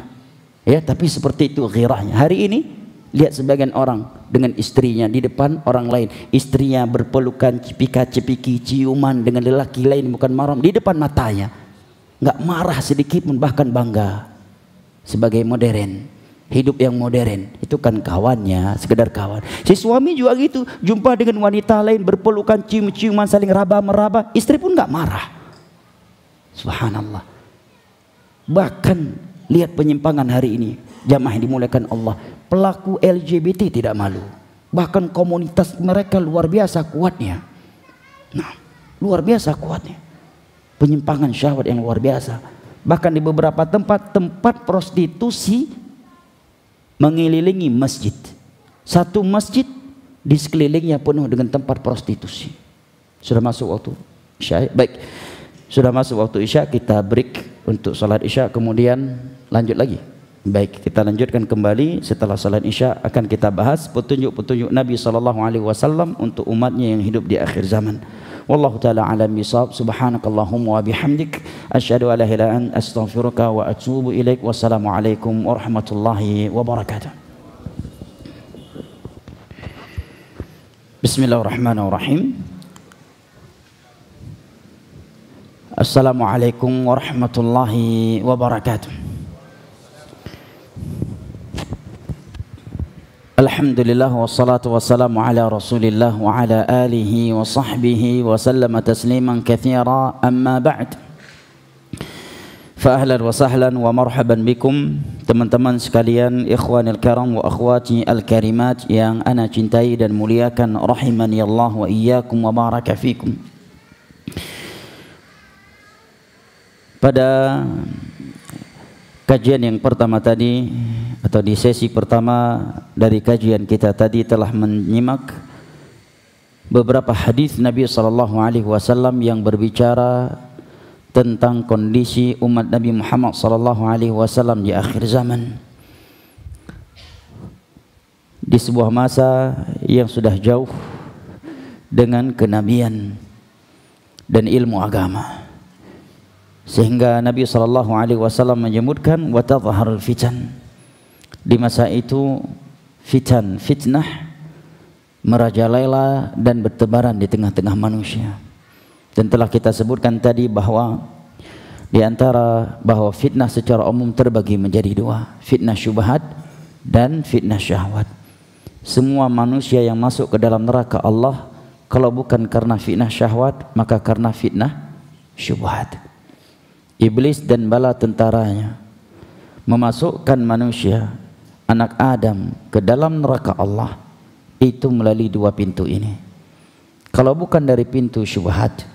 ya. Tapi seperti itu ghirahnya. Hari ini lihat sebagian orang dengan istrinya di depan orang lain, istrinya berpelukan, cepika-cepiki, ciuman dengan lelaki lain bukan mahram di depan matanya, nggak marah sedikit pun, bahkan bangga sebagai modern. Hidup yang modern itu kan kawannya, sekedar kawan. Si suami juga gitu, jumpa dengan wanita lain berpelukan, cium-ciuman, saling raba-meraba, istri pun nggak marah. Subhanallah. Bahkan lihat penyimpangan hari ini, jamaah yang dimuliakan Allah, pelaku LGBT tidak malu. Bahkan komunitas mereka luar biasa kuatnya. Nah, luar biasa kuatnya. Penyimpangan syahwat yang luar biasa. Bahkan di beberapa tempat prostitusi mengelilingi masjid. Satu masjid di sekelilingnya penuh dengan tempat prostitusi. Sudah masuk waktu Isya. Baik, sudah masuk waktu Isya, kita break untuk salat Isya, kemudian lanjut lagi. Baik, kita lanjutkan kembali setelah salat Isya. Akan kita bahas petunjuk-petunjuk Nabi SAW untuk umatnya yang hidup di akhir zaman. Wallahu ta'ala alam bisawab. Subhanakallahumma wa bihamdik, asyhadu an la ilaha illa anta, astaghfiruka wa atubu ilaik. Wassalamualaikum warahmatullahi wabarakatuh. Bismillahirrahmanirrahim. Assalamualaikum warahmatullahi wabarakatuh. Alhamdulillah wassalatu wassalamu ala Rasulillah wa ala alihi wa sahbihi wa sallama tasliman katsira, amma ba'd. Fa ahlan wa sahlan wa marhaban bikum teman-teman sekalian, ikhwanil karam wa akhwati al-karimat yang ana cintai dan muliakan, rahimani Allah wa iyyakum wa baraka fikum. Pada kajian yang pertama tadi, atau di sesi pertama dari kajian kita tadi, telah menyimak beberapa hadis Nabi SAW yang berbicara tentang kondisi umat Nabi Muhammad SAW di akhir zaman, di sebuah masa yang sudah jauh dengan kenabian dan ilmu agama. Sehingga Nabi SAW menyebutkan wa tadhharul fitan. Di masa itu fitnah merajalela dan bertebaran di tengah-tengah manusia. Dan telah kita sebutkan tadi bahwa di antara bahwa fitnah secara umum terbagi menjadi dua, fitnah syubhat dan fitnah syahwat. Semua manusia yang masuk ke dalam neraka Allah, kalau bukan karena fitnah syahwat, maka karena fitnah syubhat. Iblis dan bala tentaranya memasukkan manusia, anak Adam, ke dalam neraka Allah itu melalui dua pintu ini. Kalau bukan dari pintu syubhat,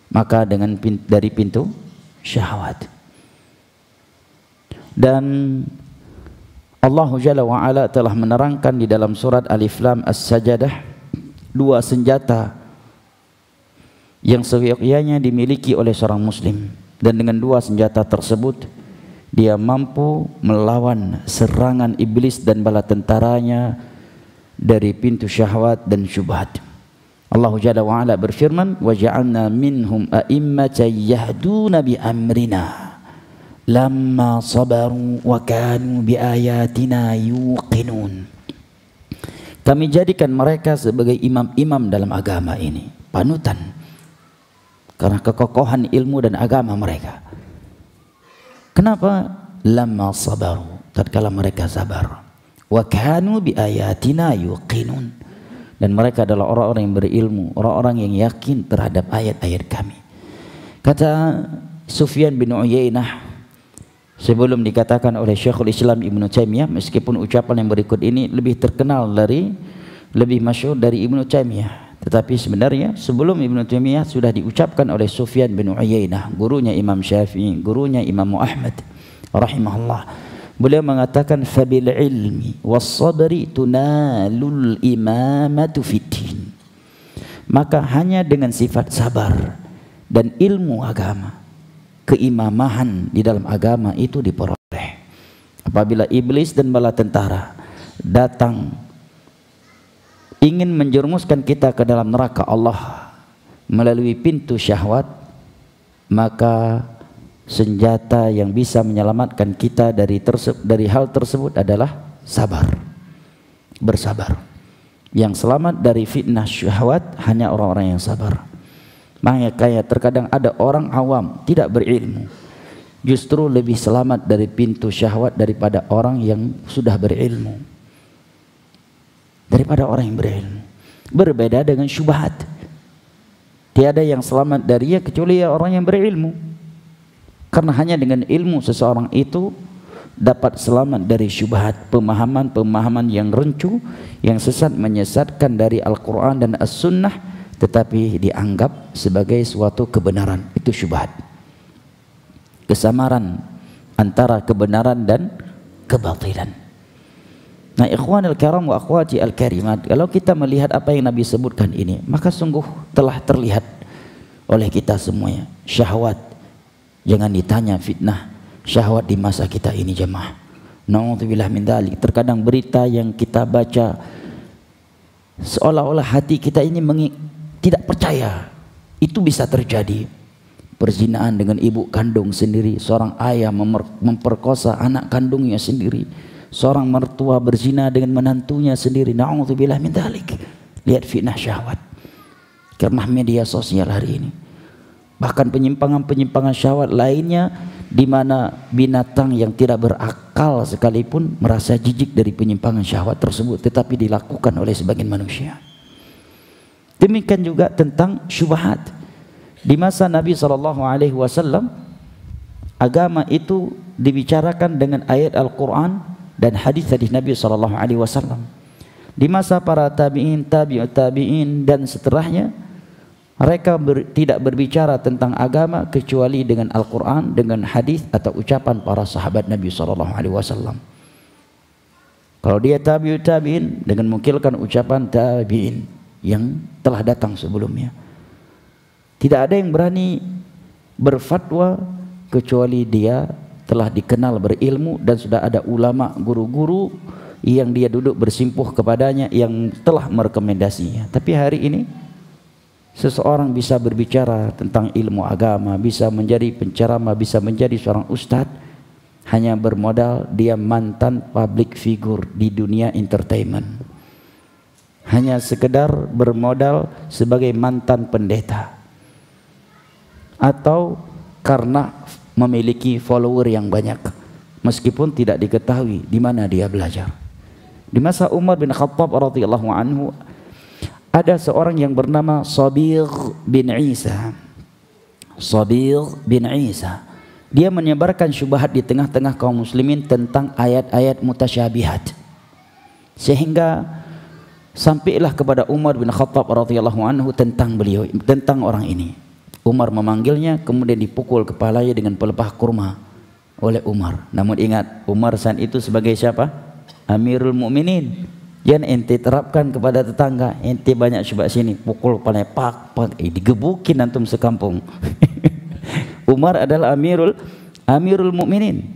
maka dari pintu syahwat. Dan Allah Jalla wa Ala telah menerangkan di dalam surat Alif Lam As-Sajdah dua senjata yang seyogyanya dimiliki oleh seorang muslim. Dan dengan dua senjata tersebut dia mampu melawan serangan iblis dan bala tentaranya dari pintu syahwat dan syubhat. Allah Jalla wa Ala berfirman, wa ja'alna minhum a'immatan yahduna bi amrina lamma sabaru wa kanu bi ayatina yuqinun. Kami jadikan mereka sebagai imam-imam dalam agama ini, panutan karena kekokohan ilmu dan agama mereka. Kenapa? Lamma sabaru, tatkala mereka sabar. Wa kanu bi ayatina yuqinun, dan mereka adalah orang-orang yang berilmu, orang-orang yang yakin terhadap ayat-ayat kami. Kata Sufyan bin Uyainah, sebelum dikatakan oleh Syekhul Islam Ibnu Taimiyah, meskipun ucapan yang berikut ini lebih terkenal lebih masyhur dari Ibnu Taimiyah, tetapi sebenarnya sebelum Ibnu Taimiyah sudah diucapkan oleh Sufyan bin Uyainah, gurunya Imam Syafi'i, gurunya Imam Ahmad rahimahullah. Beliau mengatakan, fabil ilmi was sabri tunalul imamatu fiddin. Maka hanya dengan sifat sabar dan ilmu agama, keimamahan di dalam agama itu diperoleh. Apabila iblis dan bala tentara datang ingin menjerumuskan kita ke dalam neraka Allah melalui pintu syahwat, maka senjata yang bisa menyelamatkan kita dari hal tersebut adalah sabar, bersabar. Yang selamat dari fitnah syahwat hanya orang-orang yang sabar. Makanya terkadang ada orang awam tidak berilmu justru lebih selamat dari pintu syahwat daripada orang yang sudah berilmu. Daripada orang yang berilmu. Berbeda dengan syubhat. Tiada yang selamat darinya kecuali orang yang berilmu. Karena hanya dengan ilmu seseorang itu dapat selamat dari syubhat, pemahaman-pemahaman yang rencu, yang sesat, menyesatkan dari Al-Quran dan As-Sunnah, tetapi dianggap sebagai suatu kebenaran. Itu syubhat, kesamaran antara kebenaran dan kebatilan. Nah, ikhwanul karam wa akhwati al-karimat, kalau kita melihat apa yang Nabi sebutkan ini, maka sungguh telah terlihat oleh kita semuanya syahwat. Jangan ditanya fitnah syahwat di masa kita ini jemaah. Na'udzubillah min dzalik. Terkadang berita yang kita baca seolah-olah hati kita ini tidak percaya itu bisa terjadi. Perzinaan dengan ibu kandung sendiri, seorang ayah memperkosa anak kandungnya sendiri, seorang mertua berzina dengan menantunya sendiri. Na'udzubillah min dzalik. Lihat fitnah syahwat karena media sosial hari ini. Bahkan penyimpangan-penyimpangan syahwat lainnya, di mana binatang yang tidak berakal sekalipun merasa jijik dari penyimpangan syahwat tersebut, tetapi dilakukan oleh sebagian manusia. Demikian juga tentang syubhat. Di masa Nabi SAW, agama itu dibicarakan dengan ayat Al-Quran dan hadis-hadis Nabi SAW. Di masa para tabi'in, tabi'ut tabi'in dan setelahnya, mereka tidak berbicara tentang agama kecuali dengan Al-Quran, dengan hadis atau ucapan para sahabat Nabi SAW. Kalau dia tabi'ut tabi'in, dengan mengukilkan ucapan tabi'in yang telah datang sebelumnya. Tidak ada yang berani berfatwa kecuali dia telah dikenal berilmu dan sudah ada ulama, guru-guru yang dia duduk bersimpuh kepadanya yang telah merekomendasinya. Tapi hari ini seseorang bisa berbicara tentang ilmu agama, bisa menjadi penceramah, bisa menjadi seorang ustadz, hanya bermodal dia mantan public figure di dunia entertainment, hanya sekedar bermodal sebagai mantan pendeta, atau karena memiliki follower yang banyak, meskipun tidak diketahui di mana dia belajar. Di masa Umar bin Khattab radhiyallahu anhu, ada seorang yang bernama Sabir bin Isa. Sabir bin Isa, dia menyebarkan syubhat di tengah-tengah kaum muslimin tentang ayat-ayat mutasyabihat, sehingga sampailah kepada Umar bin Khattab radhiyallahu anhu tentang beliau, tentang orang ini. Umar memanggilnya, kemudian dipukul kepalanya dengan pelepah kurma oleh Umar. Namun ingat, Umar saat itu sebagai siapa? Amirul Mukminin. Jangan ente terapkan kepada tetangga, ente banyak syubhat sini, pukul kepalanya, pak, digebukin antum sekampung. Umar adalah Amirul Mukminin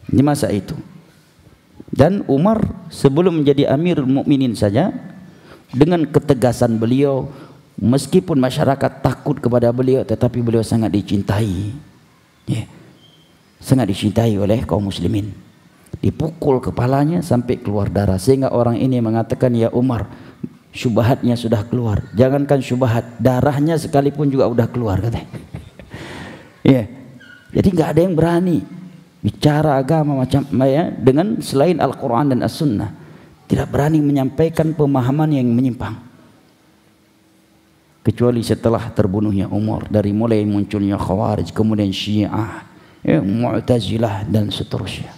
di masa itu. Dan Umar sebelum menjadi Amirul Mukminin saja, dengan ketegasan beliau, meskipun masyarakat takut kepada beliau, tetapi beliau sangat dicintai, sangat dicintai oleh kaum muslimin. Dipukul kepalanya sampai keluar darah, sehingga orang ini mengatakan, ya Umar, syubhatnya sudah keluar, jangankan syubhat, darahnya sekalipun juga udah keluar, katanya. Jadi nggak ada yang berani bicara agama macam dengan selain Al-Quran dan As-Sunnah, tidak berani menyampaikan pemahaman yang menyimpang, kecuali setelah terbunuhnya Umar, dari mulai munculnya Khawarij, kemudian Syiah, Mu'tazilah dan seterusnya.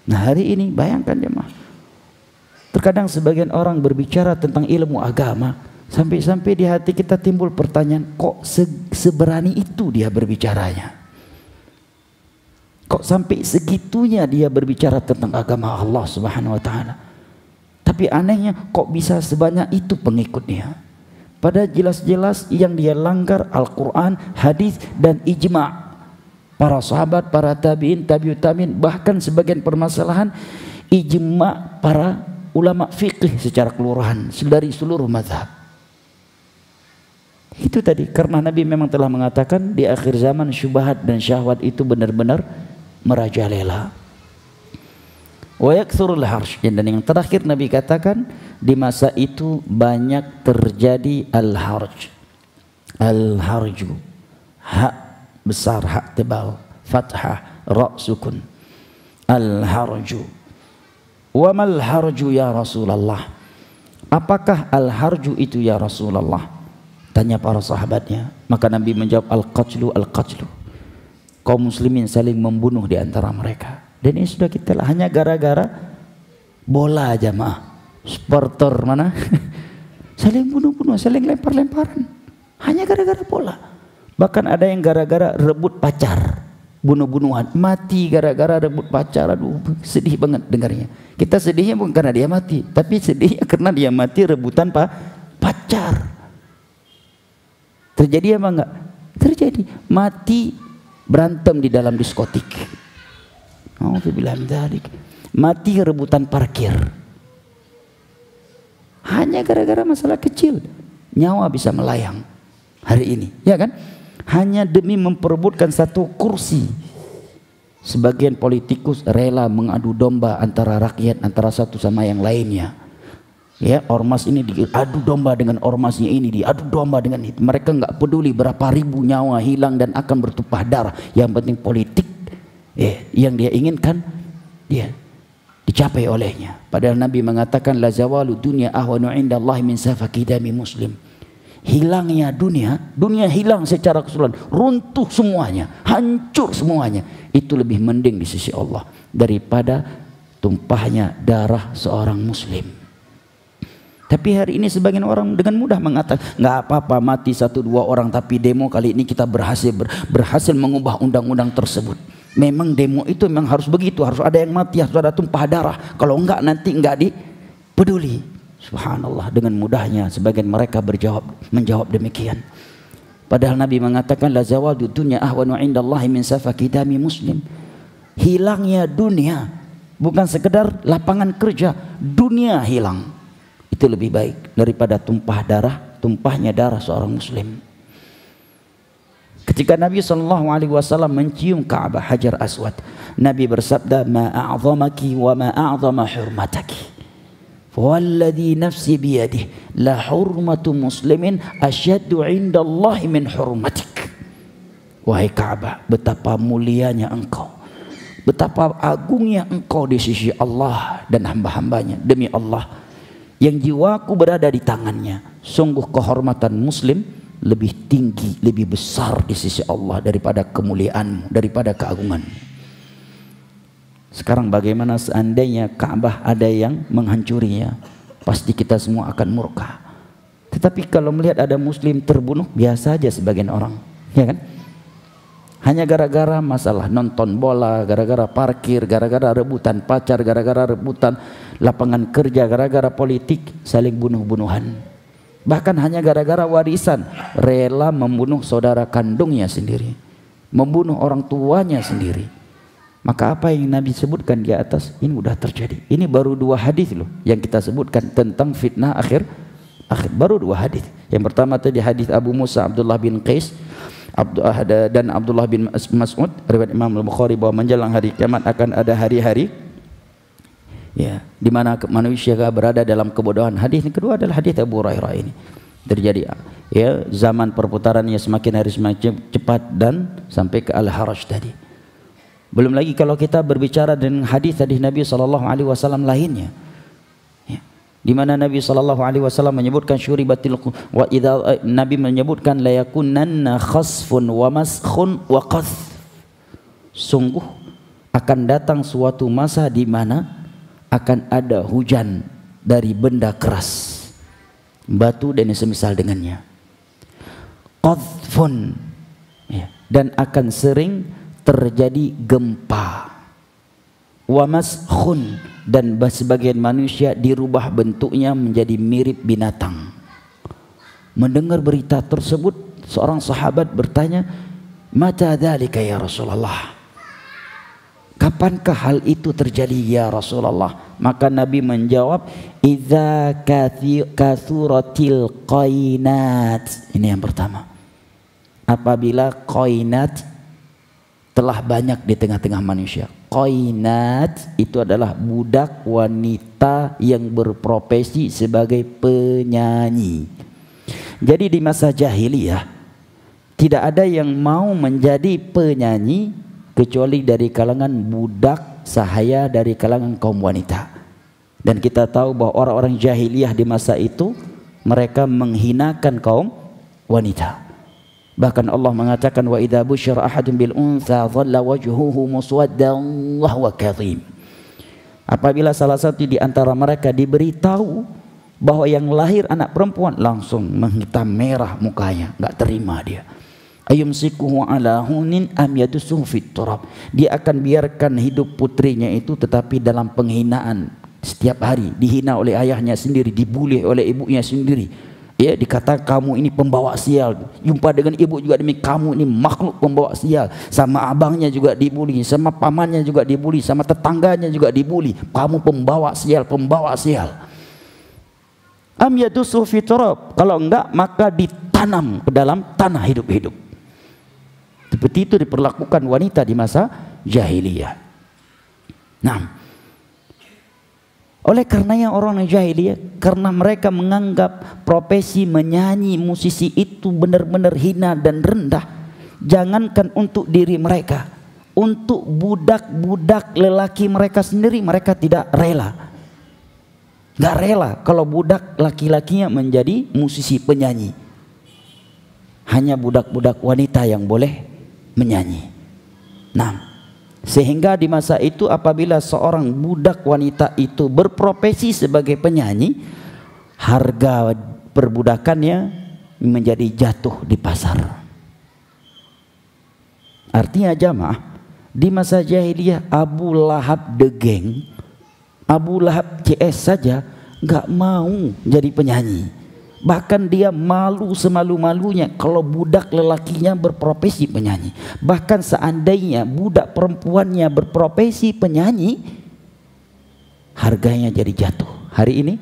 Nah, hari ini bayangkan jemaah, terkadang sebagian orang berbicara tentang ilmu agama, sampai-sampai di hati kita timbul pertanyaan, kok seberani itu dia berbicaranya? Kok sampai segitunya dia berbicara tentang agama Allah Subhanahu wa taala? Tapi anehnya, kok bisa sebanyak itu pengikutnya? Padahal jelas-jelas yang dia langgar Al-Quran, hadis dan ijma' para sahabat, para tabi'in, tabi'ut tabi'in, bahkan sebagian permasalahan ijma' para ulama fikih secara keseluruhan dari seluruh mazhab. Itu tadi, karena Nabi memang telah mengatakan di akhir zaman syubhat dan syahwat itu benar-benar merajalela. Wa yakthurul harj, dan yang terakhir Nabi katakan, di masa itu banyak terjadi al-harj. Al-harju, hak besar, hak tebal, fathah, ra sukun. Al-harju. Wa mal harju ya Rasulullah? Apakah al-harju itu ya Rasulullah? Tanya para sahabatnya. Maka Nabi menjawab, al-qatlu, al-qatlu. Kaum muslimin saling membunuh di antara mereka. Dan ini sudah kita hanya gara-gara bola jamaah, supporter mana saling bunuh-bunuh, saling lempar-lemparan, hanya gara-gara bola. Bahkan ada yang gara-gara rebut pacar. bunuh-bunuhan, mati gara-gara rebut pacar. Aduh, sedih banget dengarnya. Kita sedihnya bukan karena dia mati, tapi sedihnya karena dia mati rebutan pacar. Terjadi apa enggak? Terjadi. Mati berantem di dalam diskotik. Alhamdulillah min dzalik. Mati rebutan parkir. Hanya gara-gara masalah kecil, nyawa bisa melayang hari ini, ya kan? Hanya demi memperebutkan satu kursi. Sebagian politikus rela mengadu domba antara rakyat, antara satu sama yang lainnya. Ya, ormas ini diadu domba dengan ormasnya ini, diadu domba dengan itu. Mereka nggak peduli berapa ribu nyawa hilang dan akan bertumpah darah. Yang penting politik, yang dia inginkan, dia dicapai olehnya. Padahal Nabi mengatakan la zawalu dunya ahwanu indallahi min safaki dami muslim. Hilangnya dunia hilang secara keseluruhan, runtuh semuanya, hancur semuanya, itu lebih mending di sisi Allah daripada tumpahnya darah seorang muslim. Tapi hari ini sebagian orang dengan mudah mengatakan nggak apa-apa mati 1-2 orang, tapi demo kali ini kita berhasil mengubah undang-undang tersebut. Memang demo itu memang harus begitu, harus ada yang mati, harus ada tumpah darah. Kalau enggak nanti enggak dipeduli. Subhanallah, dengan mudahnya sebagian mereka menjawab demikian. Padahal Nabi mengatakan la zawadu dunya ahwanu indallahi min safaki dami muslim. Hilangnya dunia bukan sekedar lapangan kerja, dunia hilang. Itu lebih baik daripada tumpahnya darah seorang muslim. Ketika Nabi SAW mencium Ka'bah Hajar Aswad, Nabi bersabda, ma a'zamaki wa ma a'zama hurmataki. Walladhi nafsi biyadih la hurmatu muslimin asyaddu indallahi min hurmatik. Wahai Ka'bah, betapa mulianya engkau, betapa agungnya engkau di sisi Allah dan hamba-hambanya. Demi Allah yang jiwaku berada di tangannya, sungguh kehormatan muslim lebih tinggi, lebih besar di sisi Allah daripada kemuliaanmu, daripada keagunganmu. Sekarang bagaimana seandainya Ka'bah ada yang menghancurinya? Pasti kita semua akan murka. Tetapi kalau melihat ada muslim terbunuh, biasa aja sebagian orang, ya kan? Hanya gara-gara masalah nonton bola, gara-gara parkir, gara-gara rebutan pacar, gara-gara rebutan lapangan kerja, gara-gara politik, saling bunuh-bunuhan. Bahkan hanya gara-gara warisan, rela membunuh saudara kandungnya sendiri, membunuh orang tuanya sendiri. Maka apa yang Nabi sebutkan di atas ini sudah terjadi. Ini baru 2 hadis loh yang kita sebutkan tentang fitnah akhir. Baru 2 hadis. Yang pertama tadi hadis Abu Musa Abdullah bin Qais dan Abdullah bin Mas'ud riwayat Imam Al-Bukhari bahwa menjelang hari kiamat akan ada hari-hari ya di mana manusia berada dalam kebodohan. Hadis yang kedua adalah hadis Abu Hurairah ini. Terjadi ya zaman perputarannya semakin hari semakin cepat dan sampai ke Al-Haraj tadi. Belum lagi kalau kita berbicara dengan hadis-hadis Nabi SAW lainnya, ya, di mana Nabi SAW menyebutkan syuribatil wa idza Nabi menyebutkan la yakunanna khasfun wa maskhun wa qath. Sungguh akan datang suatu masa di mana akan ada hujan dari benda keras, batu dan semisal dengannya. Qathfun, ya, dan akan sering terjadi gempa. Wa maskhun, dan sebagian manusia dirubah bentuknya menjadi mirip binatang. Mendengar berita tersebut, seorang sahabat bertanya, "Mata dzalika ya Rasulullah?" Kapankah hal itu terjadi ya Rasulullah? Maka Nabi menjawab, "Idza kathuratil qainat." Ini yang pertama. Apabila qainat telah banyak di tengah-tengah manusia. Qainat itu adalah budak wanita yang berprofesi sebagai penyanyi. Jadi di masa jahiliyah tidak ada yang mau menjadi penyanyi kecuali dari kalangan budak sahaya dari kalangan kaum wanita. Dan kita tahu bahwa orang-orang jahiliyah di masa itu mereka menghinakan kaum wanita. Bahkan Allah mengatakan wa idza busyira ahadun bil untha dhalla wajhuhu muswaddan wa huwa kadhim. Apabila salah satu di antara mereka diberitahu bahwa yang lahir anak perempuan, langsung menghitam merah mukanya, enggak terima dia. ayumsikuhu ala hunin am yadussuhu fit turab. Dia akan biarkan hidup putrinya itu tetapi dalam penghinaan setiap hari, dihina oleh ayahnya sendiri, dibuli oleh ibunya sendiri. Ya, dikatakan kamu ini pembawa sial. Jumpa dengan ibu juga demi kamu ini makhluk pembawa sial. Sama abangnya juga dibuli, sama pamannya juga dibuli, sama tetangganya juga dibuli. Kamu pembawa sial, pembawa sial. Am yadussu fi turab. Kalau enggak maka ditanam ke dalam tanah hidup-hidup. Seperti itu diperlakukan wanita di masa jahiliyah. Nah, oleh karenanya orang jahiliyah, karena mereka menganggap profesi menyanyi musisi itu benar-benar hina dan rendah, jangankan untuk diri mereka, untuk budak-budak lelaki mereka sendiri mereka tidak rela. Gak rela kalau budak laki-lakinya menjadi musisi penyanyi. Hanya budak-budak wanita yang boleh menyanyi. Nah, sehingga di masa itu apabila seorang budak wanita itu berprofesi sebagai penyanyi, harga perbudakannya menjadi jatuh di pasar. Artinya jamaah, di masa jahiliyah Abu Lahab the Gang, Abu Lahab CS saja nggak mau jadi penyanyi. Bahkan dia malu semalu-malunya kalau budak lelakinya berprofesi penyanyi. Bahkan seandainya budak perempuannya berprofesi penyanyi, harganya jadi jatuh. Hari ini,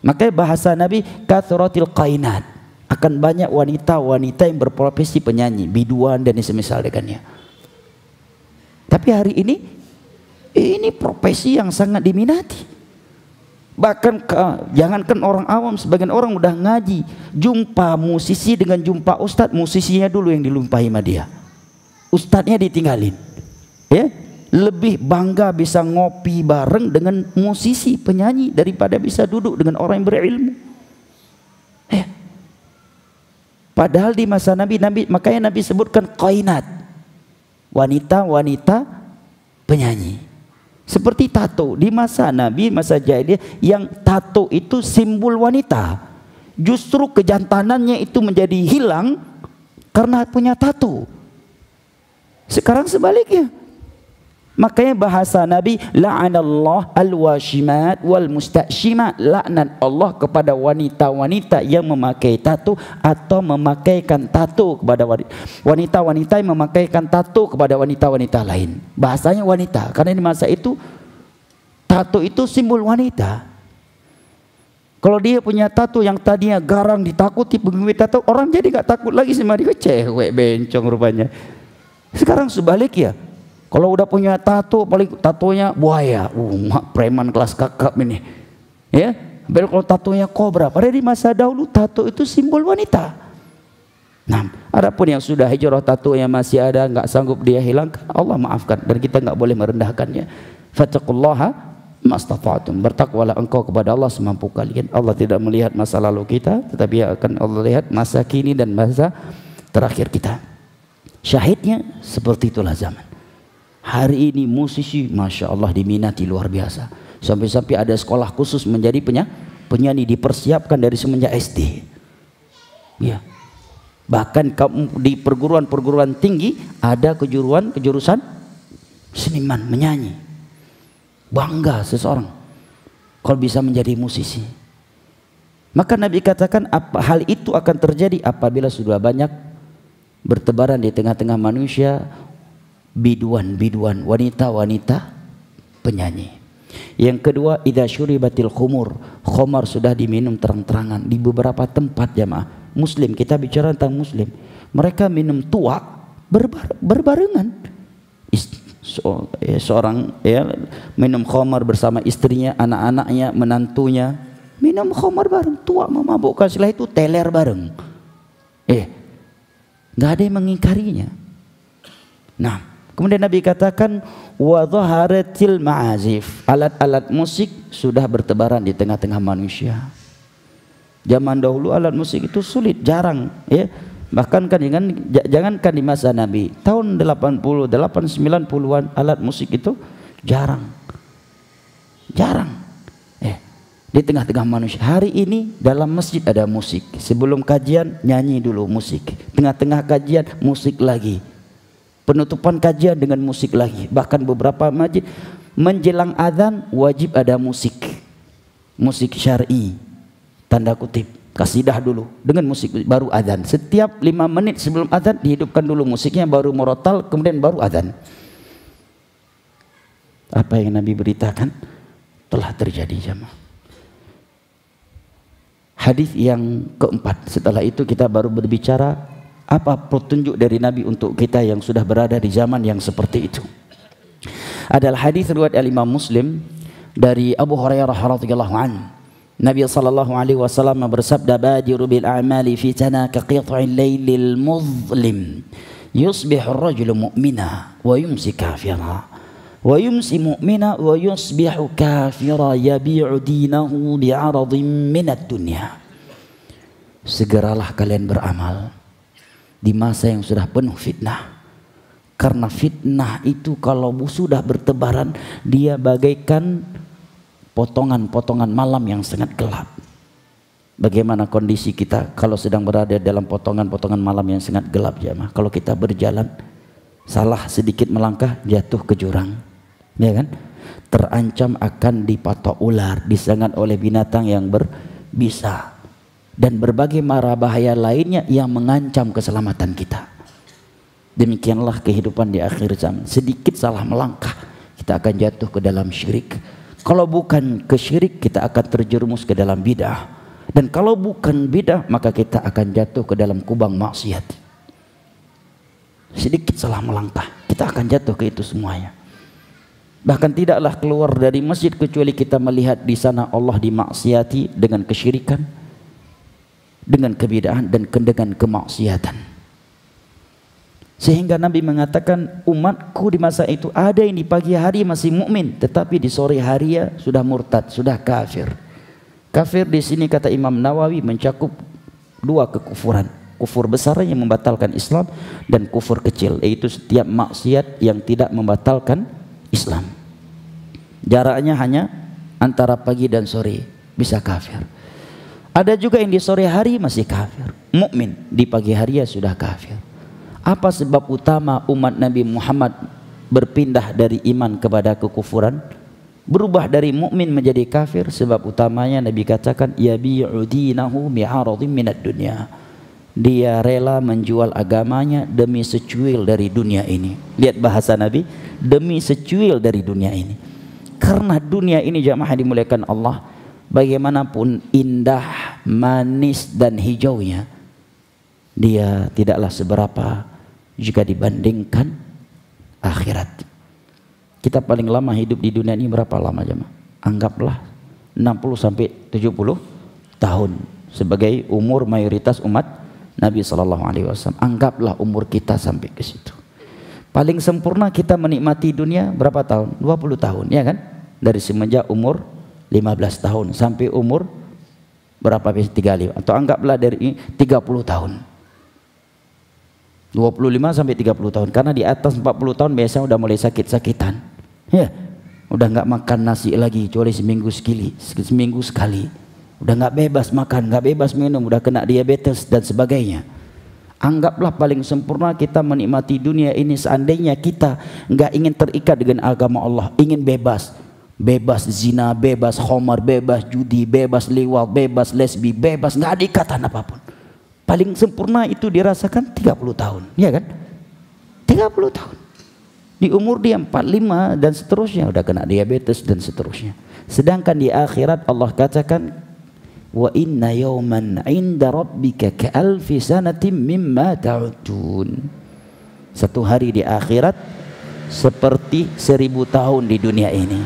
makanya bahasa Nabi kathratil qainat, akan banyak wanita-wanita yang berprofesi penyanyi, biduan dan semisal dengannya. Tapi hari ini profesi yang sangat diminati. Bahkan jangankan orang awam, sebagian orang udah ngaji, jumpa musisi dengan jumpa ustadz, musisinya dulu yang dilumpahi sama dia, ustadznya ditinggalin. Ya, lebih bangga bisa ngopi bareng dengan musisi penyanyi daripada bisa duduk dengan orang yang berilmu. Ya. Padahal di masa Nabi, makanya Nabi sebutkan qainat, wanita-wanita penyanyi. Seperti tato di masa Nabi, masa jahiliyah, yang tato itu simbol wanita. Justru kejantanannya itu menjadi hilang karena punya tato. Sekarang sebaliknya. Makanya bahasa Nabi, la'anallah al-washimat wal musta'shimat, laknat Allah kepada wanita-wanita yang memakai tato atau memakaikan tato kepada wanita-wanita yang memakaikan tato kepada wanita-wanita lain. Bahasanya wanita, karena di masa itu tato itu simbol wanita. Kalau dia punya tato yang tadinya garang ditakuti penggemar tato, orang jadi gak takut lagi sama dia, cewek bencong rupanya. Sekarang sebaliknya. Kalau udah punya tato, paling tatonya buaya, preman kelas kakap ini, ya. Bel kalau tatonya kobra, padahal di masa dahulu tato itu simbol wanita. Nah, adapun yang sudah hijrah tatonya masih ada, nggak sanggup dia hilangkan, Allah maafkan, dan kita nggak boleh merendahkannya. Fattaqullaha mastata'tum, bertakwalah engkau kepada Allah semampu kalian. Allah tidak melihat masa lalu kita, tetapi akan Allah lihat masa kini dan masa terakhir kita. Syahidnya seperti itulah zaman. Hari ini musisi Masya Allah diminati luar biasa. Sampai-sampai ada sekolah khusus menjadi penyanyi, dipersiapkan dari semenjak SD. Ya. Bahkan di perguruan-perguruan tinggi ada kejurusan seniman menyanyi. Bangga seseorang kalau bisa menjadi musisi. Maka Nabi katakan hal itu akan terjadi apabila sudah banyak bertebaran di tengah-tengah manusia biduan-biduan, wanita-wanita penyanyi. Yang kedua, idza syuribatil khumur, khamar sudah diminum terang-terangan di beberapa tempat jamaah. Muslim, kita bicara tentang muslim. Mereka minum tuak berbarengan. Seorang minum khamar bersama istrinya, anak-anaknya, menantunya, minum khamar bareng, tuak memabukkan, setelah itu teler bareng. Nggak ada yang mengingkarinya. Nah, kemudian Nabi katakan wa dhaharatil ma'azif, alat-alat musik sudah bertebaran di tengah-tengah manusia. Zaman dahulu alat musik itu sulit, jarang, ya. Bahkan jangankan di masa Nabi, tahun 80, 90-an alat musik itu jarang. di tengah-tengah manusia. Hari ini dalam masjid ada musik, sebelum kajian nyanyi dulu musik, tengah-tengah kajian musik lagi, penutupan kajian dengan musik lagi. Bahkan beberapa masjid menjelang azan wajib ada musik, musik syar'i, tanda kutip, kasidah dulu dengan musik baru azan. Setiap 5 menit sebelum azan dihidupkan dulu musiknya, baru murotal, kemudian baru azan. Apa yang Nabi beritakan telah terjadi jamaah. Hadis yang keempat, setelah itu kita baru berbicara apa petunjuk dari Nabi untuk kita yang sudah berada di zaman yang seperti itu. Adalah hadis riwayat Imam Muslim dari Abu Hurairah radhiyallahu anhu. Nabi sallallahu alaihi wasallam bersabda, "Badiru bil a'mali fitana ka qit'il lailil muzlim. Yusbihu ar-rajulu mu'mina wa yumsi kafira. Wa yumsi mu'mina wa yusbihu kafira yabi'u dinahu bi'aradin minad dunya." Segeralah kalian beramal di masa yang sudah penuh fitnah. Karena fitnah itu kalau sudah bertebaran, dia bagaikan potongan-potongan malam yang sangat gelap. Bagaimana kondisi kita kalau sedang berada dalam potongan-potongan malam yang sangat gelap jamaah? Kalau kita berjalan salah sedikit melangkah jatuh ke jurang, ya kan? Terancam akan dipatok ular, disengat oleh binatang yang berbisa, dan berbagai mara bahaya lainnya yang mengancam keselamatan kita. Demikianlah kehidupan di akhir zaman. Sedikit salah melangkah kita akan jatuh ke dalam syirik. Kalau bukan ke syirik, kita akan terjerumus ke dalam bidah. Dan kalau bukan bidah, maka kita akan jatuh ke dalam kubang maksiat. Sedikit salah melangkah, kita akan jatuh ke itu semuanya. Bahkan tidaklah keluar dari masjid kecuali kita melihat di sana Allah dimaksiati dengan kesyirikan, dengan kebidahan, dan dengan kemaksiatan. Sehingga Nabi mengatakan, umatku di masa itu ada yang di pagi hari masih mukmin, tetapi di sore hari sudah murtad, sudah kafir. Kafir di sini kata Imam Nawawi mencakup 2 kekufuran. Kufur besar yang membatalkan Islam, dan kufur kecil, yaitu setiap maksiat yang tidak membatalkan Islam. Jaraknya hanya antara pagi dan sore, bisa kafir. Ada juga yang di sore hari masih kafir, mukmin, di pagi hari sudah kafir. Apa sebab utama umat Nabi Muhammad berpindah dari iman kepada kekufuran, berubah dari mukmin menjadi kafir? Sebab utamanya Nabi katakan, yabi'u dinahu bi'aradin minad dunya. Dia rela menjual agamanya demi secuil dari dunia ini. Lihat bahasa Nabi, demi secuil dari dunia ini. Karena dunia ini jamaah dimuliakan Allah, bagaimanapun indah, manis dan hijaunya, dia tidaklah seberapa jika dibandingkan akhirat. Kita paling lama hidup di dunia ini berapa lama jemaah? Anggaplah 60 sampai 70 tahun sebagai umur mayoritas umat Nabi SAW. Anggaplah umur kita sampai ke situ. Paling sempurna kita menikmati dunia berapa tahun? 20 tahun, ya kan? Dari semenjak umur 15 tahun sampai umur berapa? 35, atau anggaplah dari 30 tahun. 25 sampai 30 tahun, karena di atas 40 tahun biasanya udah mulai sakit-sakitan, ya, udah nggak makan nasi lagi kecuali seminggu sekali, udah nggak bebas makan, nggak bebas minum, udah kena diabetes dan sebagainya. Anggaplah paling sempurna kita menikmati dunia ini seandainya kita nggak ingin terikat dengan agama Allah, ingin bebas zina, bebas khamar, bebas judi, bebas liwat, bebas lesbi, bebas, nggak ada ikatan apapun. Paling sempurna itu dirasakan 30 tahun, ya kan? 30 tahun. Di umur dia 45 dan seterusnya udah kena diabetes dan seterusnya. Sedangkan di akhirat Allah katakan, wa inna yawman 'inda rabbika ka'alfi sanatin mimma ta'udun. Satu hari di akhirat seperti 1000 tahun di dunia ini.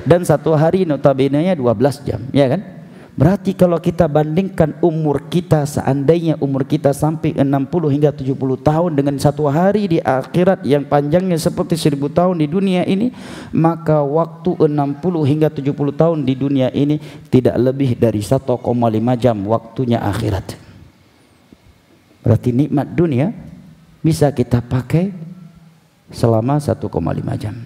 Dan satu hari notabene-nya 12 jam, ya kan? Berarti kalau kita bandingkan umur kita, seandainya umur kita sampai 60 hingga 70 tahun dengan satu hari di akhirat yang panjangnya seperti 1000 tahun di dunia ini, maka waktu 60 hingga 70 tahun di dunia ini tidak lebih dari 1,5 jam waktunya akhirat. Berarti nikmat dunia bisa kita pakai selama 1,5 jam.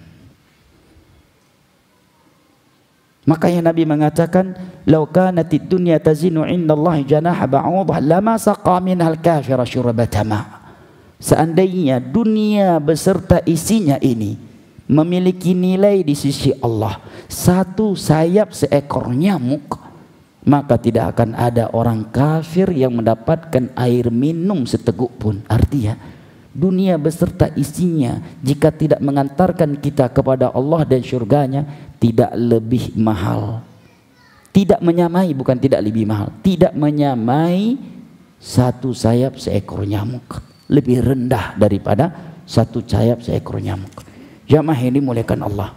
Makanya Nabi mengatakan, "Lau kanatid dunya tazinu 'indallahi janaha ba'udah lama saqa minhal kafira syurbata ma'." Seandainya dunia beserta isinya ini memiliki nilai di sisi Allah satu sayap seekor nyamuk, maka tidak akan ada orang kafir yang mendapatkan air minum seteguk pun. Artinya dunia beserta isinya jika tidak mengantarkan kita kepada Allah dan syurganya, tidak lebih mahal, tidak menyamai, bukan tidak lebih mahal, tidak menyamai satu sayap seekor nyamuk, lebih rendah daripada satu sayap seekor nyamuk. Jamaah ini muliakan Allah.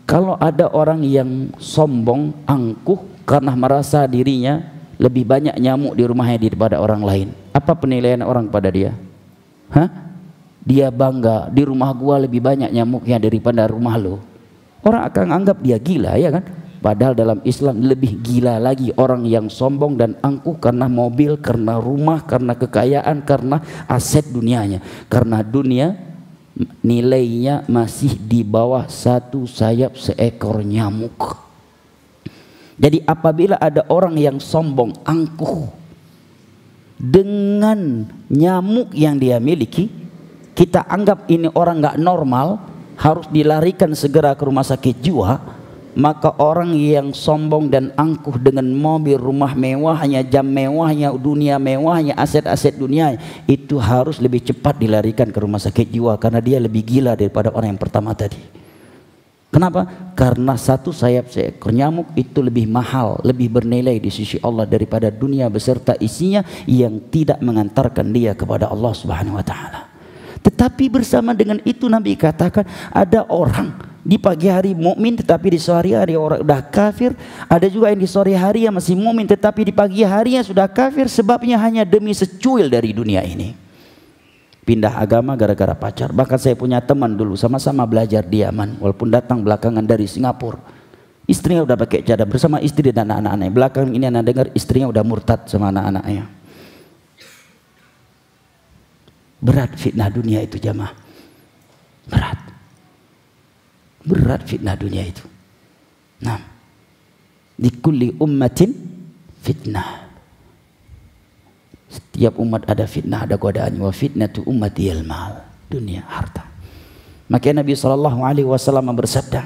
Kalau ada orang yang sombong, angkuh karena merasa dirinya lebih banyak nyamuk di rumahnya daripada orang lain, apa penilaian orang pada dia? Dia bangga, di rumah gua lebih banyak nyamuknya daripada rumah lo. Orang akan anggap dia gila, ya kan? Padahal dalam Islam lebih gila lagi orang yang sombong dan angkuh karena mobil, karena rumah, karena kekayaan, karena aset dunianya. Karena dunia nilainya masih di bawah satu sayap seekor nyamuk. Jadi apabila ada orang yang sombong, angkuh dengan nyamuk yang dia miliki, kita anggap ini orang nggak normal, harus dilarikan segera ke rumah sakit jiwa. Maka orang yang sombong dan angkuh dengan mobil, rumah mewahnya, jam mewahnya, dunia mewahnya, aset-aset dunia, itu harus lebih cepat dilarikan ke rumah sakit jiwa, karena dia lebih gila daripada orang yang pertama tadi. Kenapa? Karena satu sayap seekor nyamuk itu lebih mahal, lebih bernilai di sisi Allah daripada dunia beserta isinya yang tidak mengantarkan dia kepada Allah Subhanahu wa taala. Tetapi bersama dengan itu Nabi katakan, ada orang di pagi hari mukmin tetapi di sore hari orang sudah kafir. Ada juga yang di sore hari yang masih mukmin tetapi di pagi harinya sudah kafir, sebabnya hanya demi secuil dari dunia ini. Pindah agama gara-gara pacar. Bahkan saya punya teman dulu sama-sama belajar di Yaman, walaupun datang belakangan dari Singapura. Istrinya udah pakai cadar bersama istri dan anak-anaknya. Belakangan ini anak dengar istrinya udah murtad sama anak-anaknya. Berat fitnah dunia itu jamaah. Berat fitnah dunia itu. Nah, di kulli ummatin fitnah. Setiap umat ada fitnah, ada godaan. Wa fitnatu ummati al-mal, dunia, harta. Maka Nabi SAW bersabda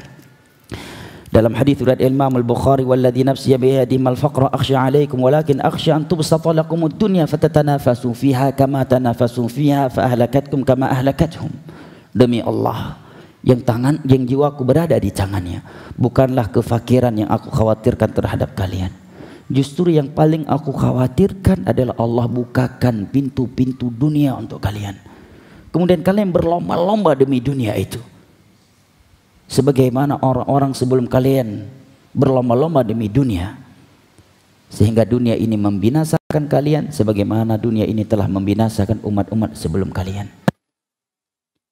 dalam hadis riwayat Imam Al-Bukhari, "Walladzi nafsi biyadihi mal faqra akhsha 'alaikum walakin akhsha an tubsata lakum ad-dunya fatatanafasu fiha kama tanafasu fiha fa ahlakatkum kama ahlakathum." Demi Allah yang jiwaku berada di tangannya, bukanlah kefakiran yang aku khawatirkan terhadap kalian. Justru yang paling aku khawatirkan adalah Allah bukakan pintu-pintu dunia untuk kalian. Kemudian kalian berlomba-lomba demi dunia itu. Sebagaimana orang-orang sebelum kalian berlomba-lomba demi dunia, sehingga dunia ini membinasakan kalian sebagaimana dunia ini telah membinasakan umat-umat sebelum kalian.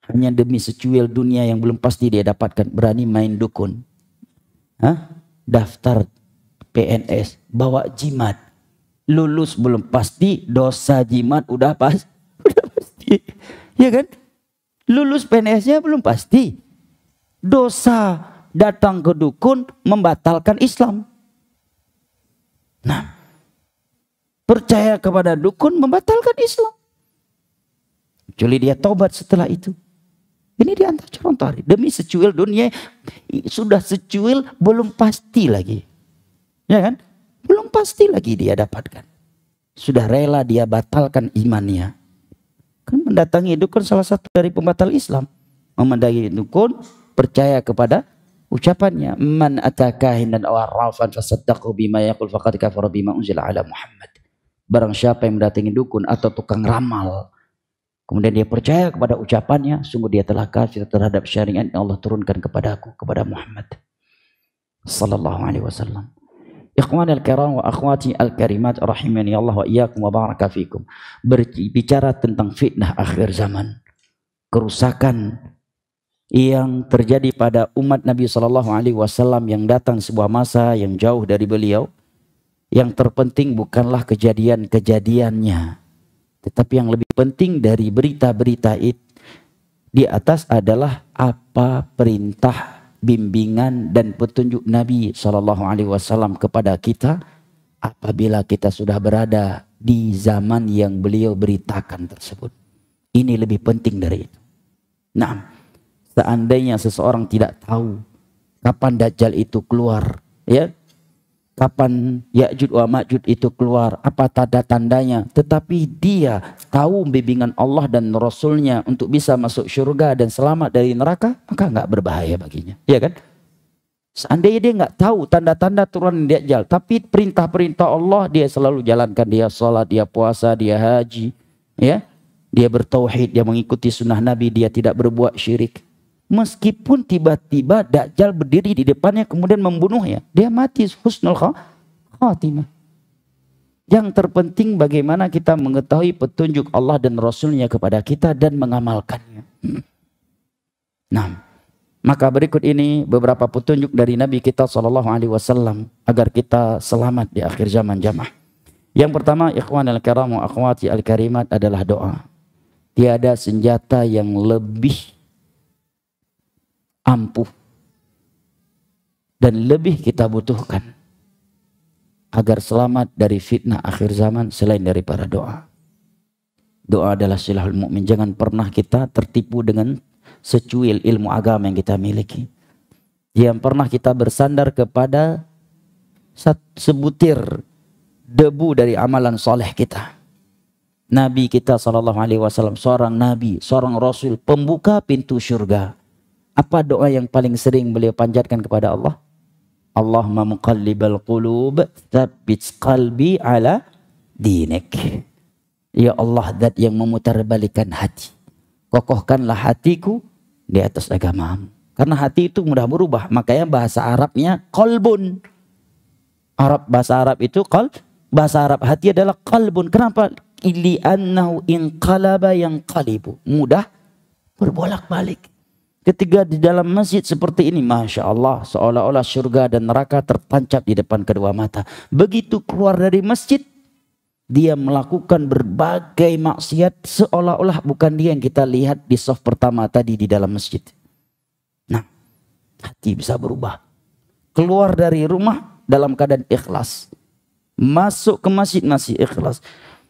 Hanya demi secuil dunia yang belum pasti dia dapatkan, berani main dukun, daftar PNS, bawa jimat, lulus belum pasti, dosa jimat udah pasti, ya kan? Lulus PNS-nya belum pasti. Dosa datang ke dukun membatalkan Islam. Nah, percaya kepada dukun membatalkan Islam. Kecuali dia taubat setelah itu. Ini di antara contoh hari. Demi secuil dunia, sudah secuil belum pasti lagi. Ya kan? Belum pasti lagi dia dapatkan. Sudah rela dia batalkan imannya. Kan mendatangi dukun salah satu dari pembatal Islam. Mendatangi dukun, percaya kepada ucapannya, man atakahinan aw arrafan fasaddaqu bima yaqul faqad kafara bima unzila ala Muhammad. Barang siapa yang mendatangi dukun atau tukang ramal, kemudian dia percaya kepada ucapannya, sungguh dia telah kafir terhadap syariat yang Allah turunkan kepadaku, kepada Muhammad sallallahu alaihi wasallam. Ikhwani al-kiram wa akhwati al-karimat rahimani Allah wa iyyakum wa baraka fikum. Berbicara tentang fitnah akhir zaman, kerusakan yang terjadi pada umat Nabi SAW yang datang sebuah masa yang jauh dari beliau. Yang terpenting bukanlah kejadian-kejadiannya, tetapi yang lebih penting dari berita-berita itu di atas adalah apa perintah bimbingan dan petunjuk Nabi SAW kepada kita apabila kita sudah berada di zaman yang beliau beritakan tersebut. Ini lebih penting dari itu. Nah, seandainya seseorang tidak tahu kapan Dajjal itu keluar, ya, kapan Ya'juj wa Ma'juj itu keluar, apa tanda-tandanya, tetapi dia tahu bimbingan Allah dan Rasulnya untuk bisa masuk surga dan selamat dari neraka, maka nggak berbahaya baginya, ya kan? Seandainya dia nggak tahu tanda-tanda turun Dajjal, tapi perintah-perintah Allah dia selalu jalankan, dia sholat, dia puasa, dia haji, ya, dia bertauhid, dia mengikuti sunnah Nabi, dia tidak berbuat syirik. Meskipun tiba-tiba Dajjal berdiri di depannya kemudian membunuhnya, dia mati husnul khatimah. Yang terpenting bagaimana kita mengetahui petunjuk Allah dan Rasulnya kepada kita dan mengamalkannya. Nah, maka berikut ini beberapa petunjuk dari Nabi kita SAW agar kita selamat di akhir zaman jamaah. Yang pertama, ikhwan al-kiram wa akhwati al-karimat, adalah doa. Tiada senjata yang lebih ampuh dan lebih kita butuhkan agar selamat dari fitnah akhir zaman selain daripada doa. Doa adalah silahul mu'min. Jangan pernah kita tertipu dengan secuil ilmu agama yang kita miliki. Yang pernah kita bersandar kepada sebutir debu dari amalan soleh kita. Nabi kita SAW seorang nabi, seorang rasul, pembuka pintu surga. Apa doa yang paling sering beliau panjatkan kepada Allah? Allahumma muqallibal qulub tsabbit qalbi ala dinik. Ya Allah, zat yang memutarbalikan hati, kokohkanlah hatiku di atas agamamu. Karena hati itu mudah berubah. Makanya bahasa Arabnya qalbun. Bahasa Arab itu bahasa Arab hati adalah qalbun. Kenapa? Li'annahu inqalaba yanqalibu. Mudah berbolak-balik. Ketika di dalam masjid seperti ini, Masya Allah, seolah-olah surga dan neraka tertancap di depan kedua mata. Begitu keluar dari masjid, dia melakukan berbagai maksiat seolah-olah bukan dia yang kita lihat di saf pertama tadi di dalam masjid. Nah, hati bisa berubah. Keluar dari rumah dalam keadaan ikhlas. Masuk ke masjid masih ikhlas.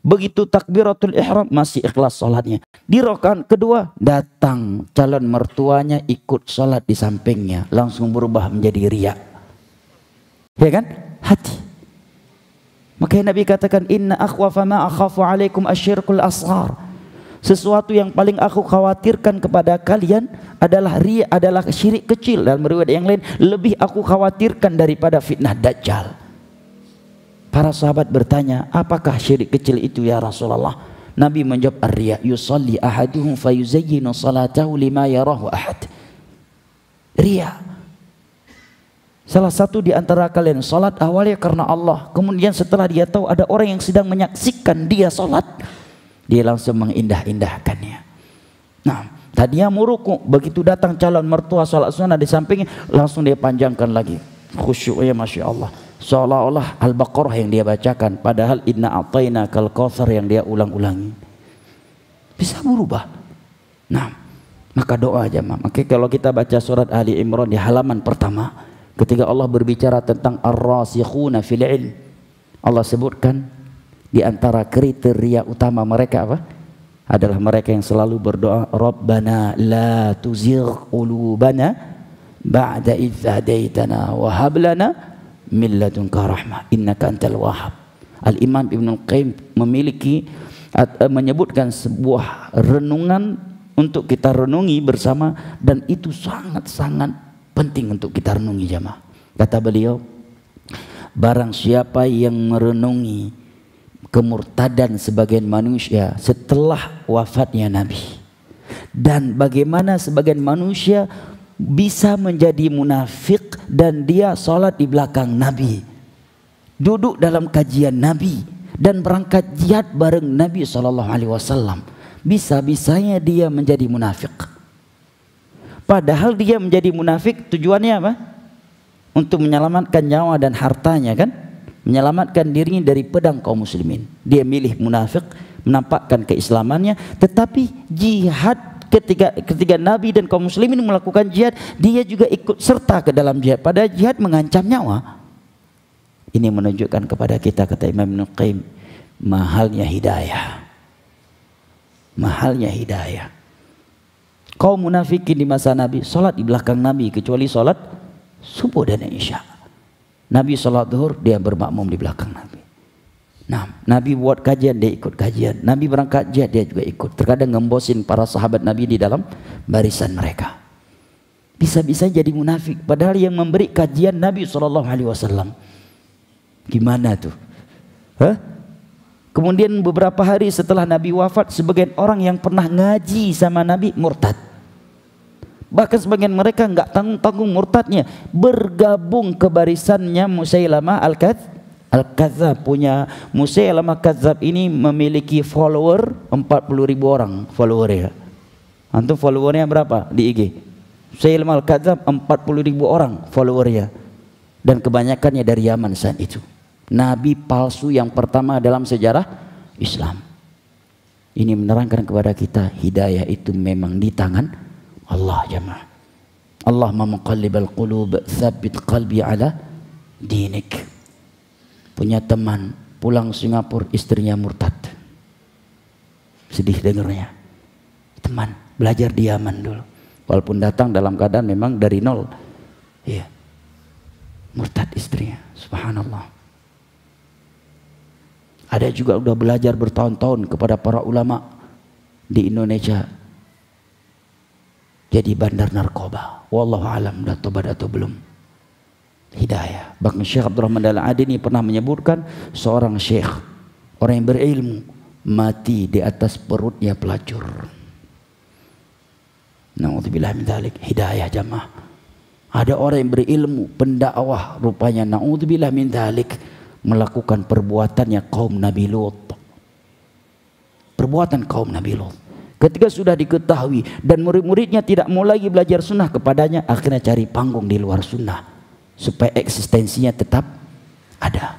Begitu takbiratul ihram masih ikhlas sholatnya. Di rakaat kedua datang calon mertuanya ikut sholat di sampingnya. Langsung berubah menjadi riya. Ya kan? Hati. Makanya Nabi katakan, inna akhwafa ma akhafu alaikum asyirkul asghar. Sesuatu yang paling aku khawatirkan kepada kalian adalah riya, adalah syirik kecil. Dalam riwayat yang lain, lebih aku khawatirkan daripada fitnah Dajjal. Para sahabat bertanya, apakah syirik kecil itu ya Rasulullah? Nabi menjawab, ar-riya yusalli ahaduhum fayuzayyinu salatahu lima yarahu ahad. Riya. Salah satu di antara kalian salat awalnya karena Allah, kemudian setelah dia tahu ada orang yang sedang menyaksikan dia salat, dia langsung mengindah-indahkannya. Nah, tadinya mau ruku, begitu datang calon mertua salat sunnah di sampingnya, langsung dia panjangkan lagi. Khusyuknya Masya Allah. Seolah-olah Al-Baqarah yang dia bacakan, padahal inna a'tayna kal kautsar yang dia ulang-ulangi. Bisa berubah. Nah, maka doa jemaah. Maka kalau kita baca surat Ali Imran di halaman pertama, ketika Allah berbicara tentang ar-rasikhuna fil ilm, Allah sebutkan di antara kriteria utama mereka apa? Adalah mereka yang selalu berdoa, Rabbana la tuzigh qulubana ba'da idh hadaitana wa hab lana min ladunka rahmah innaka antal wahhab. Al-Imam Ibnu Qayyim menyebutkan sebuah renungan untuk kita renungi bersama, dan itu sangat-sangat penting untuk kita renungi jamaah. Kata beliau, barang siapa yang merenungi kemurtadan sebagian manusia setelah wafatnya Nabi, dan bagaimana sebagian manusia bisa menjadi munafik dan dia sholat di belakang Nabi, duduk dalam kajian Nabi, dan berangkat jihad bareng Nabi SAW, bisa-bisanya dia menjadi munafik. Padahal dia menjadi munafik tujuannya apa? Untuk menyelamatkan nyawa dan hartanya kan? Menyelamatkan dirinya dari pedang kaum muslimin. Dia milih munafik, menampakkan keislamannya, tetapi jihad ketika Nabi dan kaum muslimin melakukan jihad, dia juga ikut serta ke dalam jihad. Padahal jihad mengancam nyawa. Ini menunjukkan kepada kita, kata Imam Ibnu Qayyim, mahalnya hidayah. Mahalnya hidayah. Kaum munafikin di masa Nabi salat di belakang Nabi kecuali salat subuh dan isya. Nabi salat zuhur, dia bermakmum di belakang Nabi. Nah, Nabi buat kajian, dia ikut kajian. Nabi berangkat jihad, dia juga ikut. Terkadang ngembosin para sahabat Nabi di dalam barisan mereka. Bisa-bisa jadi munafik. Padahal yang memberi kajian Nabi SAW. Gimana tuh? Hah? Kemudian beberapa hari setelah Nabi wafat, sebagian orang yang pernah ngaji sama Nabi murtad. Bahkan sebagian mereka nggak tanggung-tanggung murtadnya, bergabung ke barisannya Musailamah Al-Kadzab. Punya Musailamah Kadzab ini memiliki follower 40.000 orang followernya. Antum followernya berapa di IG? Musailamah Al-Kadzab 40.000 orang followernya, dan kebanyakannya dari Yaman saat itu. Nabi palsu yang pertama dalam sejarah Islam. Ini menerangkan kepada kita, hidayah itu memang di tangan Allah, jemaah. Allah muqallibal qulub, tsabbit qalbi ala dinik. Punya teman pulang Singapura, istrinya murtad. Sedih dengarnya. Teman belajar di Yaman dulu, walaupun datang dalam keadaan memang dari nol. Iya. Murtad istrinya, subhanallah. Ada juga udah belajar bertahun-tahun kepada para ulama di Indonesia, jadi bandar narkoba. Wallahu alam udah tobat atau belum. Hidayah. Bahkan Syekh Abdurrahman Al-Adini pernah menyebutkan seorang syekh, orang yang berilmu, mati di atas perutnya pelacur. Na'udzubillah min dzalik. Hidayah, jamaah. Ada orang yang berilmu, pendakwah, rupanya na'udzubillah min dzalik, melakukan perbuatannya kaum Nabi Lut. Perbuatan kaum Nabi Lut. Ketika sudah diketahui dan murid-muridnya tidak mau lagi belajar sunnah kepadanya, akhirnya cari panggung di luar sunnah supaya eksistensinya tetap ada.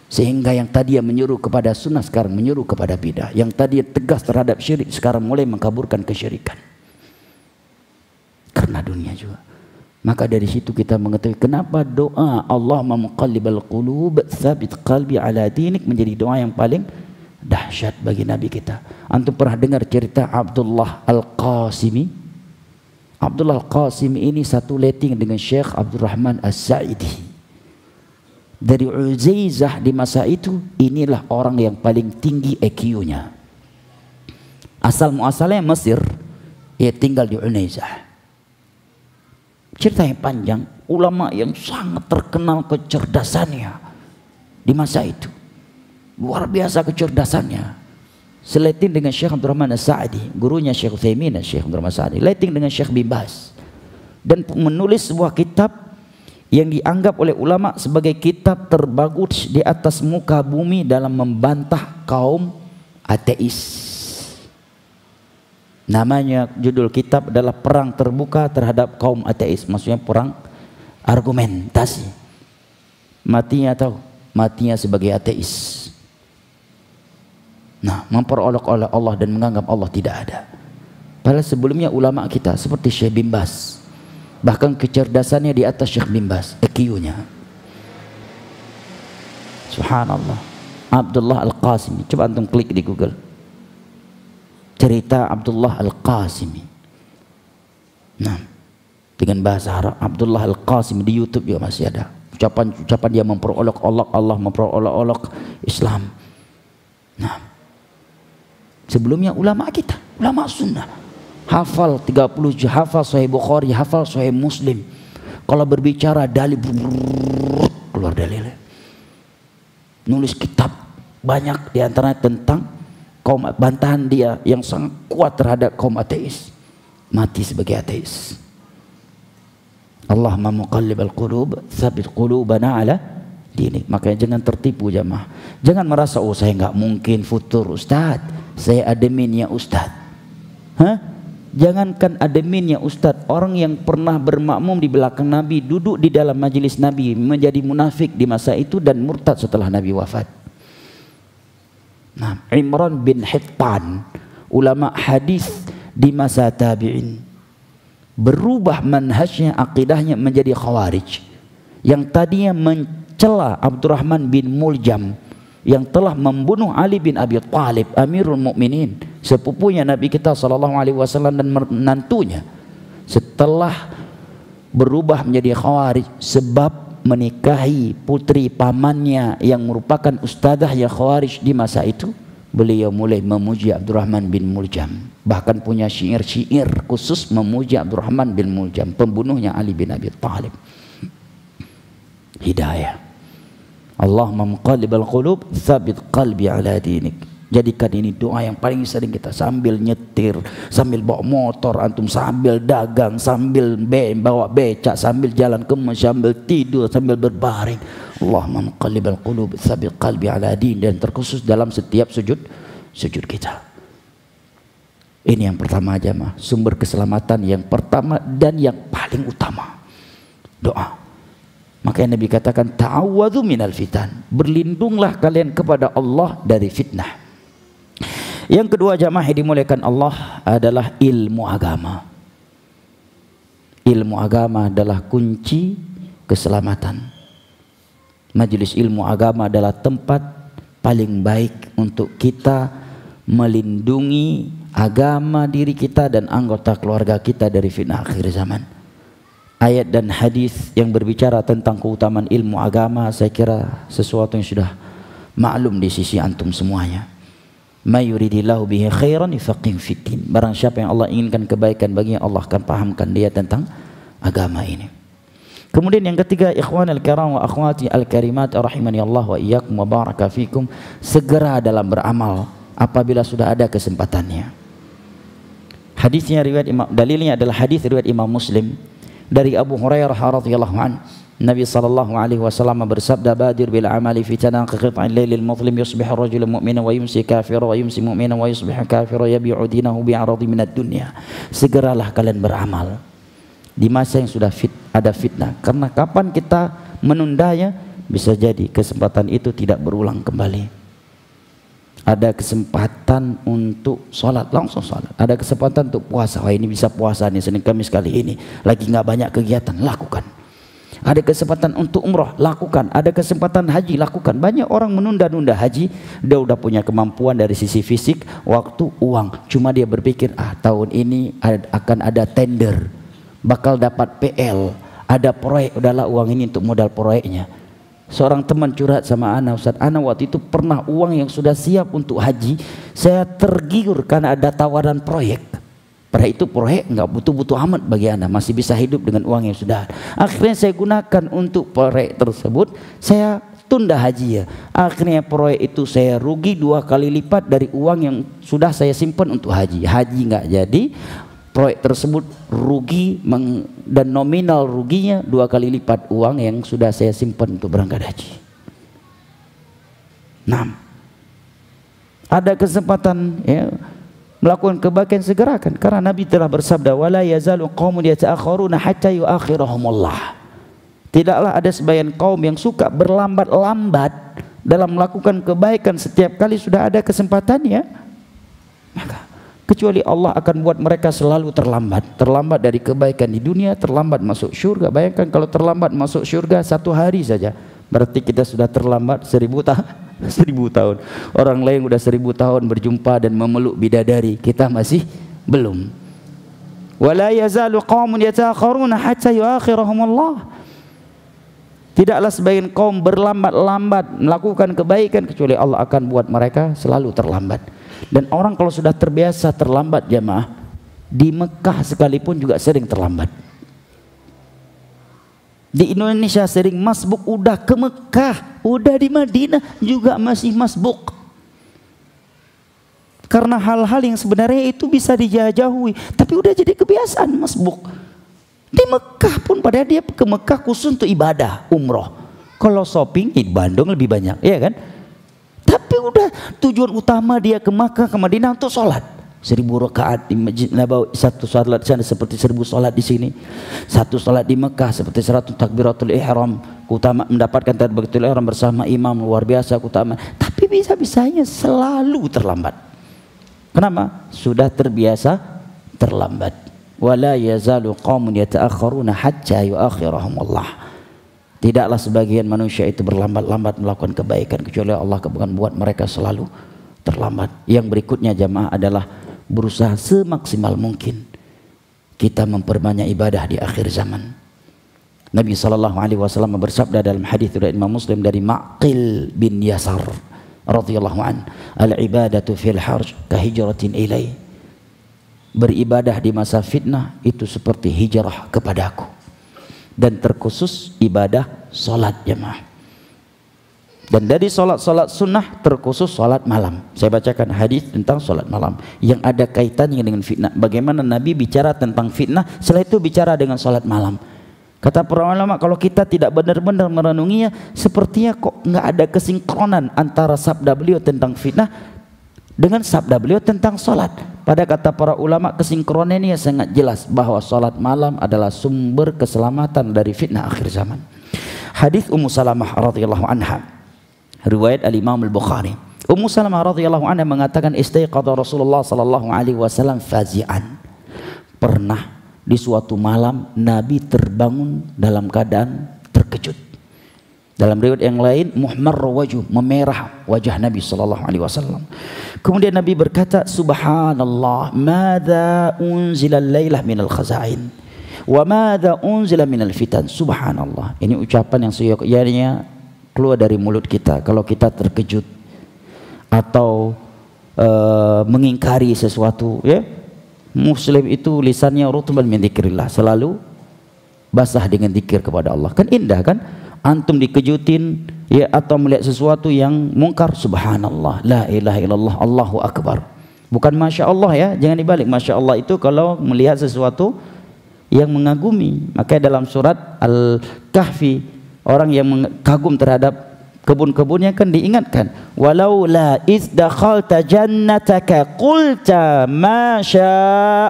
Sehingga yang tadi menyuruh kepada sunnah sekarang menyuruh kepada bidah. Yang tadi tegas terhadap syirik sekarang mulai mengkaburkan kesyirikan. Karena dunia juga. Maka dari situ kita mengetahui kenapa doa Allah muqallibal qulub, tsabit qalbi ala dinik menjadi doa yang paling dahsyat bagi Nabi kita. Antum pernah dengar cerita Abdullah Al-Qasimi? Abdullah Al-Qasimi ini satu letting dengan Syekh Abdurrahman As-Sa'idi. Dari Uzaizah di masa itu, inilah orang yang paling tinggi EQ-nya. Asal muasalnya Mesir, ia tinggal di Uzaizah. Cerita yang panjang, ulama yang sangat terkenal kecerdasannya di masa itu. Luar biasa kecerdasannya. Seleting dengan Syekh Abdurrahman As-Sa'di, gurunya Syekh Utsaimin dan Syekh Abdurrahman As-Sa'di. Letting dengan Syekh bin Baz. Dan menulis sebuah kitab yang dianggap oleh ulama sebagai kitab terbagus di atas muka bumi dalam membantah kaum ateis. Namanya, judul kitab adalah Perang Terbuka Terhadap Kaum Ateis. Maksudnya perang argumentasi. Matinya tahu, matinya sebagai ateis. Nah, memperolok-olok Allah dan menganggap Allah tidak ada. Padahal sebelumnya ulama kita seperti Syekh bin Baz, bahkan kecerdasannya di atas Syekh bin Baz, EQ-nya. Subhanallah. Abdullah Al-Qasimi, coba antum klik di Google. Cerita Abdullah Al-Qasimi. Nah, dengan bahasa Arab, Abdullah Al-Qasimi di YouTube juga masih ada. Ucapan-ucapan dia memperolok-olok Allah, memperolok-olok Islam. Nah, sebelumnya ulama kita, ulama sunnah, hafal 30 juz, hafal Sahih Bukhari, hafal Sahih Muslim. Kalau berbicara dalil, keluar dalilnya. Nulis kitab banyak diantaranya tentang kaum, bantahan dia yang sangat kuat terhadap kaum ateis. Mati sebagai ateis. Allah muqallibal qulub, tsabit qulubana ala dinik. Makanya jangan tertipu jamaah. Jangan merasa, oh saya nggak mungkin futur Ustaz, saya adminnya Ustaz. Hah? Jangankan adminnya Ustaz, orang yang pernah bermakmum di belakang Nabi, duduk di dalam majelis Nabi, menjadi munafik di masa itu dan murtad setelah Nabi wafat. Nah, Imran bin Hittan, ulama hadis di masa tabi'in. Berubah manhajnya, akidahnya menjadi khawarij. Yang tadinya mencela Abdurrahman bin Muljam yang telah membunuh Ali bin Abi Thalib, Amirul Mukminin, sepupunya Nabi kita SAW dan menantunya. Setelah berubah menjadi khawarij sebab menikahi putri pamannya yang merupakan ustadzah ya khawarij di masa itu, beliau mulai memuji Abdurrahman bin Muljam, bahkan punya syair-syair khusus memuji Abdurrahman bin Muljam, pembunuhnya Ali bin Abi Thalib. Hidayah. Allahumma muqallibal qulub tsabit qalbi ala dinik. Jadikan ini doa yang paling sering kita sambil nyetir, sambil bawa motor antum, sambil dagang, sambil bawa becak, sambil jalan ke masjid, sambil tidur, sambil berbaring. Allahumma muqallibal qulub tsabit qalbi ala din, dan terkhusus dalam setiap sujud kita. Ini yang pertama jamaah, sumber keselamatan yang pertama dan yang paling utama, doa. Makanya Nabi katakan ta'awwadhu minal fitan, berlindunglah kalian kepada Allah dari fitnah. Yang kedua jamaah yang dimuliakan Allah adalah ilmu agama. Ilmu agama adalah kunci keselamatan. Majelis ilmu agama adalah tempat paling baik untuk kita melindungi agama diri kita dan anggota keluarga kita dari fitnah akhir zaman. Ayat dan hadis yang berbicara tentang keutamaan ilmu agama saya kira sesuatu yang sudah maklum di sisi antum semuanya. May yuridillahu bihi khairan yufaqihu fiddin. Barang siapa yang Allah inginkan kebaikan baginya, Allah akan pahamkan dia tentang agama ini. Kemudian yang ketiga, ikhwanal kiram wa akhwati al-karimat rahimani Allah wa iyyakum wa baraka fikum, segera dalam beramal apabila sudah ada kesempatannya. Hadisnya riwayat dalilnya adalah hadis riwayat Imam Muslim dari Abu Hurairah radhiyallahu anhu. Nabi sallallahu alaihi wasallam bersabda, badir bil amali fitana qit'il lailil muzlim yusbihu rajulun mu'minan wa yumsi kafiran wa yumsi mu'minan wa yusbihu kafiran yabi'u dinahu bi'aradi minad dunya. Segeralah kalian beramal di masa yang sudah ada fitnah, karena kapan kita menundanya bisa jadi kesempatan itu tidak berulang kembali. Ada kesempatan untuk sholat, langsung sholat. Ada kesempatan untuk puasa, wah ini bisa puasa nih Senin Kamis kali ini, lagi nggak banyak kegiatan, lakukan. Ada kesempatan untuk umroh, lakukan. Ada kesempatan haji, lakukan. Banyak orang menunda-nunda haji, dia udah punya kemampuan dari sisi fisik, waktu, uang, cuma dia berpikir tahun ini akan ada tender, bakal dapat PL, ada proyek, udahlah uang ini untuk modal proyeknya. Seorang teman curhat sama ana, Ustaz, ana waktu itu pernah uang yang sudah siap untuk haji, saya tergiur karena ada tawaran proyek. Pada itu proyek nggak butuh-butuh amat bagi ana, masih bisa hidup dengan uang yang sudah ada. Akhirnya saya gunakan untuk proyek tersebut, saya tunda haji ya. Akhirnya proyek itu saya rugi 2 kali lipat dari uang yang sudah saya simpan untuk haji. Haji nggak jadi, proyek tersebut rugi dan nominal ruginya 2 kali lipat uang yang sudah saya simpan untuk berangkat haji. 6. Ada kesempatan ya, melakukan kebaikan segerakan, karena Nabi telah bersabda, wala yazalu qaumun yata'akhiruna hatta yuakhirahumullah. Tidaklah ada sebagian kaum yang suka berlambat-lambat dalam melakukan kebaikan setiap kali sudah ada kesempatannya, maka kecuali Allah akan buat mereka selalu terlambat dari kebaikan di dunia, terlambat masuk syurga. Bayangkan kalau terlambat masuk syurga 1 hari saja, berarti kita sudah terlambat 1000 tahun. Orang lain udah 1000 tahun berjumpa dan memeluk bidadari, kita masih belum. Wala yazalu qaumun yata'akhiruna hatta yuakhirahumullah. Tidaklah sebagian kaum berlambat-lambat melakukan kebaikan kecuali Allah akan buat mereka selalu terlambat. Dan orang kalau sudah terbiasa terlambat jamaah, di Mekah sekalipun juga sering terlambat. Di Indonesia sering masbuk, udah ke Mekah, udah di Madinah juga masih masbuk. Karena hal-hal yang sebenarnya itu bisa dijauhi, tapi udah jadi kebiasaan masbuk. Di Mekah pun padahal dia ke Mekah khusus untuk ibadah, umroh. Kalau shopping di Bandung lebih banyak, ya kan? Tapi udah tujuan utama dia ke Makkah, ke Madinah untuk sholat. 1000 rakaat di Masjid Nabawi, 1 sholat di sana seperti 1000 sholat di sini. 1 sholat di Mekah seperti 100 takbiratul ihram. Keutamaan mendapatkan takbiratul ihram bersama imam luar biasa keutamaan. Tapi bisa-bisanya selalu terlambat. Kenapa? Sudah terbiasa terlambat. Wala yazalu qaumun yata'akhkharuna hatta yu'akhirahum Allah. Tidaklah sebagian manusia itu berlambat-lambat melakukan kebaikan kecuali Allah akan buat mereka selalu terlambat. Yang berikutnya jamaah adalah berusaha semaksimal mungkin kita memperbanyak ibadah di akhir zaman. Nabi SAW bersabda dalam hadis riwayat Imam Muslim dari Ma'qil bin Yasar radhiyallahu an, al-ibadatu fil harj ka hijratin ilai. Beribadah di masa fitnah itu seperti hijrah kepadaku. Dan terkhusus ibadah solat jemaah. Dan dari solat sunnah terkhusus solat malam. Saya bacakan hadis tentang solat malam yang ada kaitannya dengan fitnah. Bagaimana Nabi bicara tentang fitnah, setelah itu bicara dengan solat malam. Kata para ulama, kalau kita tidak benar-benar merenunginya, sepertinya kok nggak ada kesinkronan antara sabda beliau tentang fitnah dengan sabda beliau tentang solat. Pada kata para ulama, kesinkronan ini sangat jelas bahwa solat malam adalah sumber keselamatan dari fitnah akhir zaman. Hadis Ummu Salamah radhiyallahu anha, riwayat al-Imam al-Bukhari. Ummu Salamah radhiyallahu anha mengatakan, istaiqadha Rasulullah sallallahu alaihi wasallam fazi'an. Pernah di suatu malam Nabi terbangun dalam keadaan terkejut. Dalam riwayat yang lain, muhmar wajh, memerah wajah Nabi sallallahu alaihi wasallam. Kemudian Nabi berkata, subhanallah, madza unzila al-lailah minal khaza'in wa madza unzila minal fitan. Subhanallah. Ini ucapan yang seyogyanya keluar dari mulut kita kalau kita terkejut atau mengingkari sesuatu, ya. Muslim itu lisannya rutban min dzikrillah, selalu basah dengan zikir kepada Allah. Kan indah kan? Antum dikejutin ya atau melihat sesuatu yang mungkar, subhanallah, la ilaha illallah, Allahu akbar. Bukan masya Allah ya, jangan dibalik. Masya Allah itu kalau melihat sesuatu yang mengagumi. Makanya dalam surat Al-Kahfi, orang yang kagum terhadap kebun-kebunnya kan diingatkan, walau la iz dakhalta jannataka qulta masya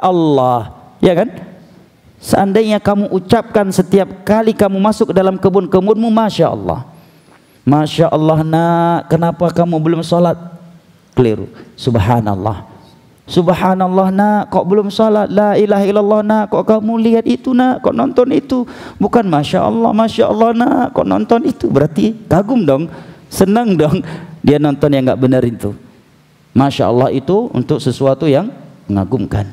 Allah, ya kan? Seandainya kamu ucapkan setiap kali kamu masuk ke dalam kebun-kebunmu, masya Allah, masya Allah nak, kenapa kamu belum sholat? Keliru. Subhanallah, subhanallah nak, kok belum sholat? La ilaha illallah nak, kok kamu lihat itu nak, kok nonton itu? Bukan masya Allah nak, kok nonton itu? Berarti kagum dong, senang dong dia nonton yang nggak benar itu. Masya Allah itu untuk sesuatu yang mengagumkan.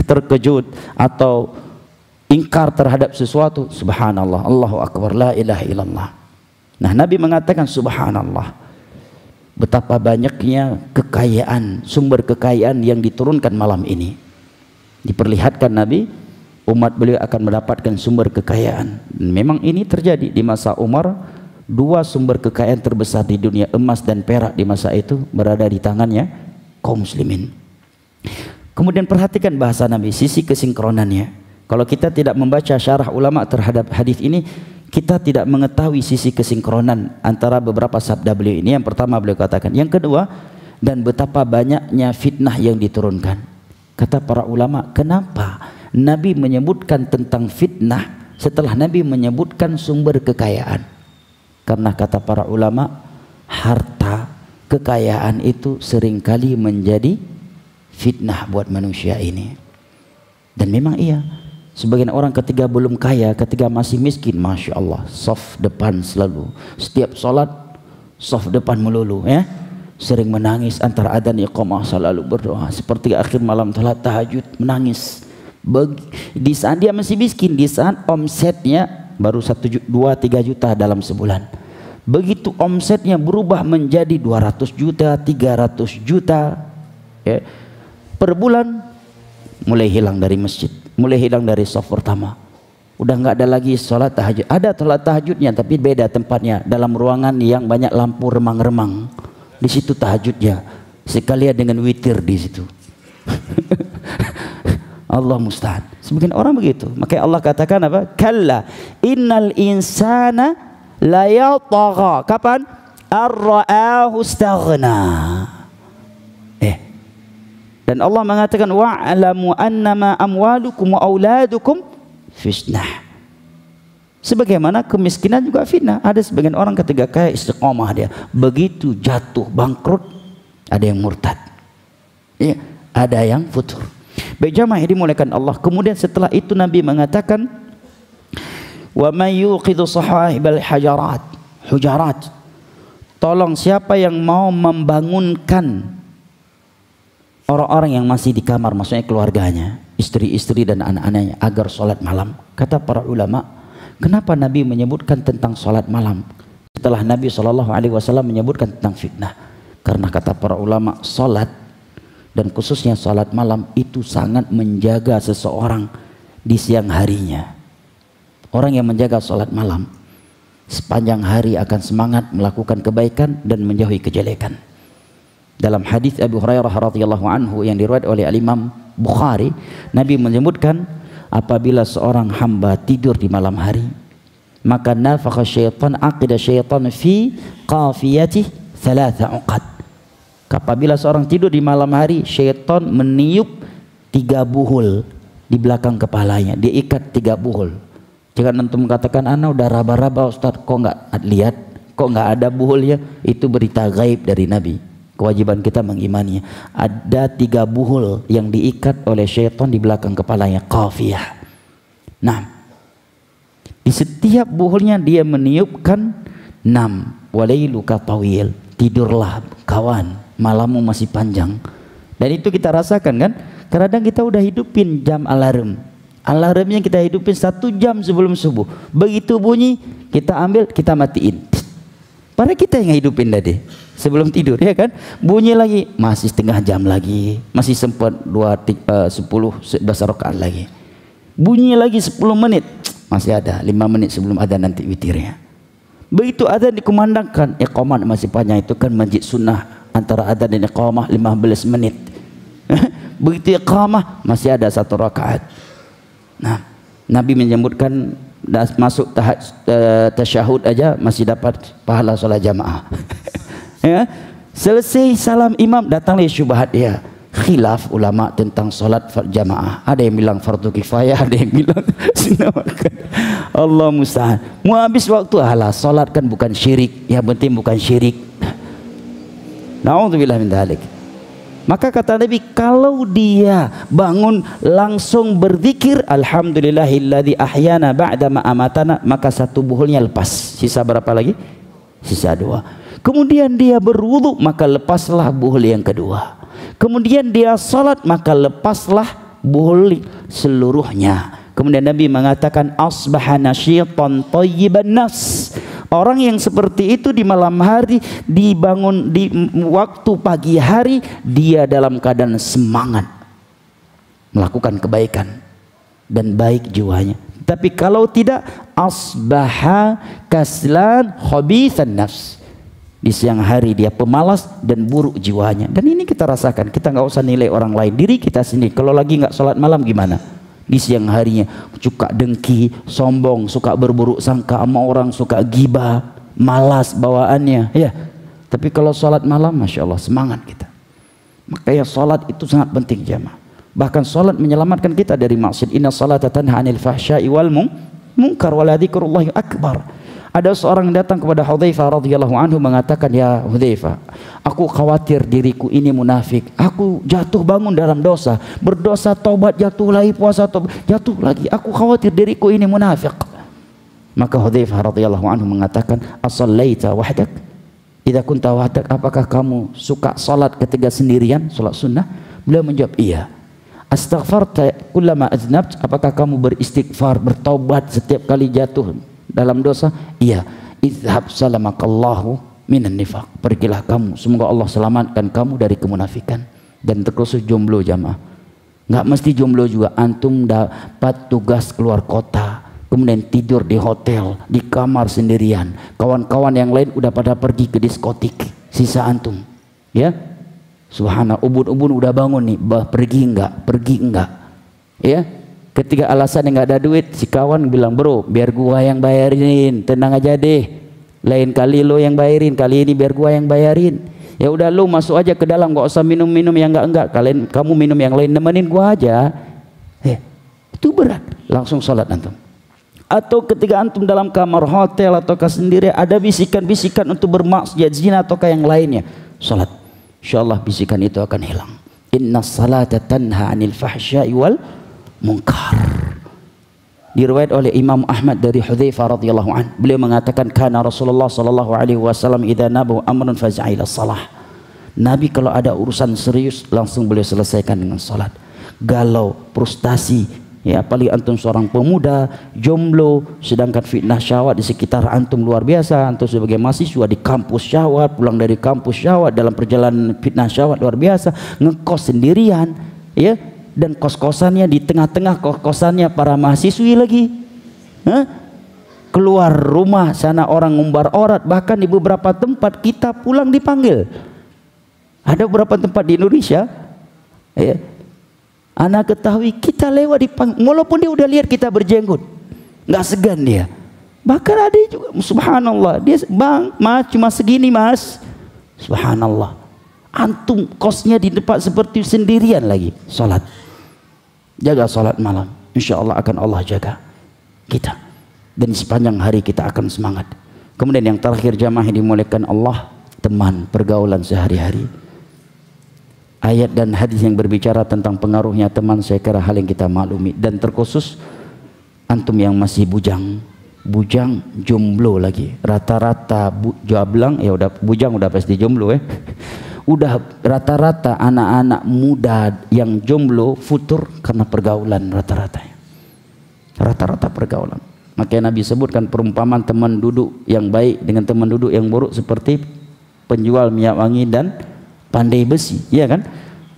Terkejut atau ingkar terhadap sesuatu, subhanallah, Allahu akbar, la ilaha illallah. Nah, Nabi mengatakan subhanallah. Betapa banyaknya kekayaan, sumber kekayaan yang diturunkan malam ini. Diperlihatkan Nabi, umat beliau akan mendapatkan sumber kekayaan. Memang ini terjadi di masa Umar. Dua sumber kekayaan terbesar di dunia, emas dan perak di masa itu, berada di tangannya kaum muslimin. Kemudian perhatikan bahasa Nabi, sisi kesinkronannya. Kalau kita tidak membaca syarah ulama terhadap hadis ini, kita tidak mengetahui sisi kesinkronan antara beberapa sabda beliau ini. Yang pertama beliau katakan. Yang kedua, dan betapa banyaknya fitnah yang diturunkan. Kata para ulama, kenapa Nabi menyebutkan tentang fitnah setelah Nabi menyebutkan sumber kekayaan? Karena kata para ulama, harta, kekayaan itu seringkali menjadi fitnah buat manusia ini. Dan memang iya. Sebagian orang ketika belum kaya, ketika masih miskin, masya Allah, saf depan selalu. Setiap sholat, saf depan melulu, ya. Sering menangis antara adzan iqamah, selalu berdoa. Seperti akhir malam sholat tahajud, menangis. Di saat dia masih miskin, di saat omsetnya baru 1, 2, 3 juta dalam sebulan. Begitu omsetnya berubah menjadi 200 juta, 300 juta, ya, per bulan, mulai hilang dari masjid. Mulai hilang dari saf pertama. Udah nggak ada lagi sholat tahajud. Ada sholat tahajudnya tapi beda tempatnya, dalam ruangan yang banyak lampu remang-remang. Di situ tahajudnya. Sekalian dengan witir di situ. Allah musta'an. Sebagian orang begitu. Makanya Allah katakan apa? Kalla innal insana la yatagha. Kapan? Ar-ra'ahu istaghna. Dan Allah mengatakan wa'lamu annama amwalukum wa auladukum fitnah. Sebagaimana kemiskinan juga fitnah. Ada sebagian orang ketika kaya istiqomah dia, begitu jatuh bangkrut, ada yang murtad, ya, ada yang futur. Baik jamaah yang dimuliakan Allah. Kemudian setelah itu Nabi mengatakan, wa may yuqidhu sahibal hujarat. Tolong siapa yang mau membangunkan orang-orang yang masih di kamar, maksudnya keluarganya, istri-istri dan anak-anaknya, agar sholat malam. Kata para ulama, kenapa Nabi menyebutkan tentang sholat malam setelah Nabi SAW menyebutkan tentang fitnah? Karena kata para ulama, sholat dan khususnya sholat malam itu sangat menjaga seseorang di siang harinya. Orang yang menjaga sholat malam sepanjang hari akan semangat melakukan kebaikan dan menjauhi kejelekan. Dalam hadis Abu Hurairah radhiyallahu anhu yang diriwayatkan oleh Imam Bukhari, Nabi menyebutkan apabila seorang hamba tidur di malam hari, maka nafakha syaitan aqida syaitan fi qafiyati thalatha uqad. Apabila seorang tidur di malam hari, syaitan meniup 3 buhul di belakang kepalanya, dia ikat 3 buhul. Jangan antum katakan, ana udah raba-raba Ustaz, kok nggak lihat, kok nggak ada buhulnya. Itu berita gaib dari Nabi. Kewajiban kita mengimaninya. Ada 3 buhul yang diikat oleh syaitan di belakang kepalanya, qafiyah. Nah, di setiap buhulnya dia meniupkan 6. Walailuka tawil, tidurlah kawan, malammu masih panjang. Dan itu kita rasakan kan? Kadang kita udah hidupin jam alarm. Alarmnya kita hidupin 1 jam sebelum subuh. Begitu bunyi, kita ambil, kita matiin. Padahal kita yang hidupin tadi sebelum tidur, ya kan? Bunyi lagi, masih setengah jam lagi, masih sempat 10-11 rakaat lagi. Bunyi lagi 10 menit, masih ada 5 menit sebelum adzan nanti witirnya. Begitu adzan dikumandangkan, iqamah masih panjang, itu kan masjid sunnah, antara adzan dan iqamah 15 menit. Begitu iqamah masih ada 1 rakaat. Nah, Nabi menyebutkan masuk tasyahud aja masih dapat pahala sholat jamaah. Ya, selesai salam imam, datanglah syubhat dia. Khilaf ulama tentang sholat jamaah. Ada yang bilang fardu kifayah, ada yang bilang sunnah. Allah musta'an. Mau habis waktu, alah sholat kan bukan syirik, yang penting bukan syirik. Na'udzubillah min dzalik. Maka kata Nabi, kalau dia bangun langsung berzikir alhamdulillahilladzi ahyana ba'da ma amatana, maka 1 buhulnya lepas. Sisa berapa lagi? Sisa 2. Kemudian dia berwudu, maka lepaslah buhul yang kedua. Kemudian dia salat, maka lepaslah buhul seluruhnya. Kemudian Nabi mengatakan asbaha nasyitan thayyiban nafs. Orang yang seperti itu di malam hari, dibangun di waktu pagi hari, dia dalam keadaan semangat melakukan kebaikan dan baik jiwanya. Tapi kalau tidak, asbaha kaslan khabithan nafs. Di siang hari dia pemalas dan buruk jiwanya. Dan ini kita rasakan. Kita nggak usah nilai orang lain, diri kita sendiri. Kalau lagi nggak sholat malam gimana? Di siang harinya suka dengki, sombong, suka berburuk sangka sama orang, suka gibah, malas bawaannya, ya. Tapi kalau sholat malam, masya Allah, semangat kita. Makanya sholat itu sangat penting jamaah. Bahkan sholat menyelamatkan kita dari maksiat. Inna sholata tanha 'anil fahsya'i wal munkar wa la dzikrullahi akbar. Ada seorang yang datang kepada Hudzaifah radhiyallahu anhu mengatakan, ya Hudzaifah, aku khawatir diriku ini munafik. Aku jatuh bangun dalam dosa, berdosa taubat, jatuh lagi, puasa taubat, jatuh lagi. Aku khawatir diriku ini munafik. Maka Hudzaifah radhiyallahu anhu mengatakan, asallaita wahdak? Idza kunta wahdak, apakah kamu suka salat ketika sendirian, salat sunnah? Beliau menjawab, iya. Astaghfarta kullama aznabt, apakah kamu beristighfar, bertaubat setiap kali jatuh dalam dosa? Iya. Izhab salamakallahu minan nifaq, pergilah kamu, semoga Allah selamatkan kamu dari kemunafikan. Dan terkhusus jomblo jamaah, nggak mesti jomblo juga, antum dapat tugas keluar kota, kemudian tidur di hotel, di kamar sendirian, kawan-kawan yang lain udah pada pergi ke diskotik, sisa antum, ya subhanallah, ubun-ubun udah bangun nih, pergi enggak, ya. Ketika alasan yang nggak ada duit, si kawan bilang, bro biar gua yang bayarin, tenang aja deh, lain kali lo yang bayarin, kali ini biar gua yang bayarin. Ya udah lo masuk aja ke dalam, nggak usah minum-minum yang enggak, kamu minum yang lain, nemenin gua aja. Itu berat, langsung sholat antum. Atau ketika antum dalam kamar hotel atau sendiri, ada bisikan-bisikan untuk bermaksiat, zina atau yang lainnya, sholat, insyaallah bisikan itu akan hilang. Inna salata tanha 'anil fahsya'i wal munkar. Diriwayat oleh Imam Ahmad dari Hudzaifah radhiyallahu an. Beliau mengatakan kana Rasulullah sallallahu alaihi wasallam idza nabu amrun faz'a ila shalah. Nabi kalau ada urusan serius langsung beliau selesaikan dengan salat. Galau, frustasi, ya apalagi antum seorang pemuda jomblo sedangkan fitnah syahwat di sekitar antum luar biasa. Antum sebagai mahasiswa di kampus syahwat, pulang dari kampus syahwat, dalam perjalanan fitnah syahwat luar biasa, ngekos sendirian, ya. Dan kos-kosannya di tengah-tengah kos-kosannya para mahasiswi lagi. Keluar rumah sana orang ngumbar orat, bahkan di beberapa tempat kita pulang dipanggil. Ada beberapa tempat di Indonesia, ya, anak ketahui kita lewat dipanggil, walaupun dia udah lihat kita berjenggot, nggak segan dia. Bahkan ada juga, subhanallah, dia bang, mas cuma segini mas, subhanallah. Antum kosnya di tempat seperti sendirian lagi sholat. Jaga sholat malam, insya Allah akan Allah jaga kita, dan sepanjang hari kita akan semangat. Kemudian yang terakhir jamaah yang dimuliakan Allah, teman pergaulan sehari-hari. Ayat dan hadis yang berbicara tentang pengaruhnya teman, saya kira hal yang kita maklumi. Dan terkhusus antum yang masih bujang jomblo lagi, rata-rata jablang, ya udah bujang udah pasti jomblo ya. Udah rata-rata anak-anak muda yang jomblo futur karena pergaulan, rata-rata pergaulan. Makanya Nabi sebutkan perumpamaan teman duduk yang baik dengan teman duduk yang buruk seperti penjual minyak wangi dan pandai besi, ya kan?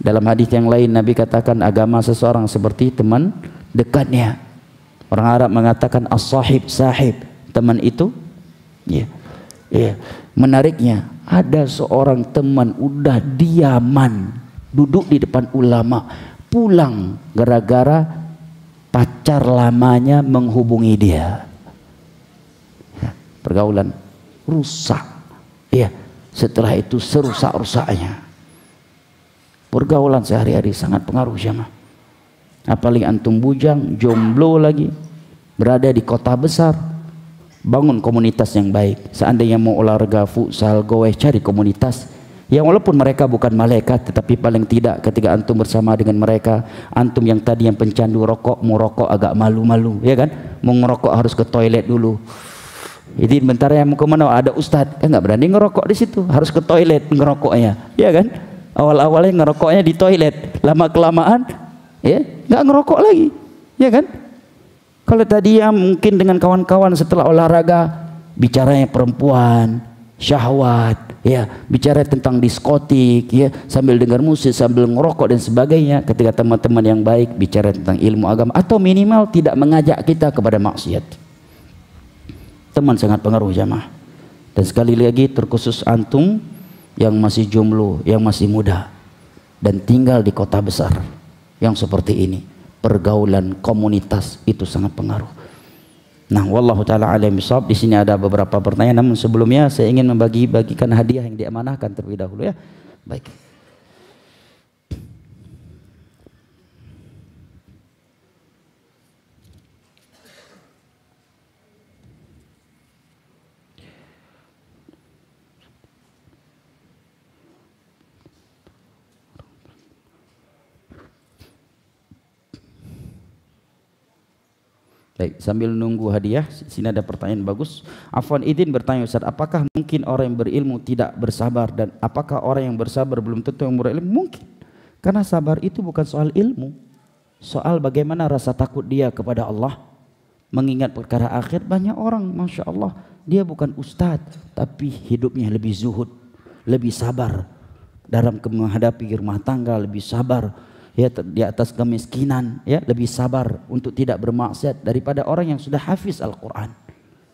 Dalam hadis yang lain Nabi katakan agama seseorang seperti teman dekatnya. Orang Arab mengatakan as-sahib sahib, teman itu, ya. Menariknya ada seorang teman udah diaman duduk di depan ulama, pulang gara-gara pacar lamanya menghubungi dia. Ya, pergaulan rusak, ya. Setelah itu serusak-rusaknya. Pergaulan sehari-hari sangat pengaruh jamaah. Apalagi antum bujang, jomblo lagi, berada di kota besar, bangun komunitas yang baik. Seandainya mau olahraga futsal, goes, cari komunitas yang walaupun mereka bukan malaikat, tetapi paling tidak ketika antum bersama dengan mereka, antum yang tadi yang pencandu rokok, mau rokok agak malu-malu, ya kan? Mau ngerokok harus ke toilet dulu. Jadi bentar ya mau kemana? Ada ustadz, kan nggak berani ngerokok di situ, harus ke toilet ngerokoknya, ya kan? Awal-awalnya ngerokoknya di toilet, lama kelamaan, ya nggak ngerokok lagi, ya kan? Kalau tadi ya mungkin dengan kawan-kawan setelah olahraga bicaranya perempuan, syahwat, ya bicara tentang diskotik, ya sambil dengar musik, sambil ngerokok dan sebagainya. Ketika teman-teman yang baik bicara tentang ilmu agama atau minimal tidak mengajak kita kepada maksiat. Teman sangat pengaruh jamaah. Dan sekali lagi terkhusus antum yang masih jomblo, yang masih muda dan tinggal di kota besar yang seperti ini, pergaulan komunitas itu sangat pengaruh. Nah, wallahu taala alam bisawab. Di sini ada beberapa pertanyaan, namun sebelumnya saya ingin bagikan hadiah yang diamanahkan terlebih dahulu ya. Baik. Baik, sambil nunggu hadiah, sini ada pertanyaan bagus. Afwan izin bertanya Ustaz, apakah mungkin orang yang berilmu tidak bersabar, dan apakah orang yang bersabar belum tentu yang berilmu? Mungkin. Karena sabar itu bukan soal ilmu. Soal bagaimana rasa takut dia kepada Allah, mengingat perkara akhir. Banyak orang, Masya Allah, dia bukan ustadz, tapi hidupnya lebih zuhud, lebih sabar dalam menghadapi rumah tangga, lebih sabar ya di atas kemiskinan, ya lebih sabar untuk tidak bermaksiat daripada orang yang sudah hafiz Al-Quran.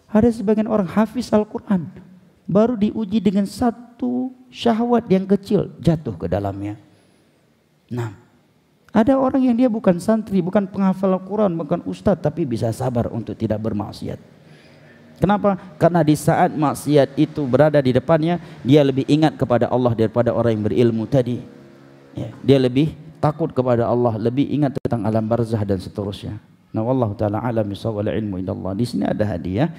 Ada sebagian orang hafiz Al-Quran baru diuji dengan satu syahwat yang kecil jatuh ke dalamnya. Nah, ada orang yang dia bukan santri, bukan penghafal Al-Quran, bukan ustadz, tapi bisa sabar untuk tidak bermaksiat. Kenapa? Karena di saat maksiat itu berada di depannya, dia lebih ingat kepada Allah daripada orang yang berilmu tadi. Ya, dia lebih takut kepada Allah, lebih ingat tentang alam barzah dan seterusnya. Nah, wallahu taala alam bisawab, wal ilmu indallah. Di sini ada hadiah.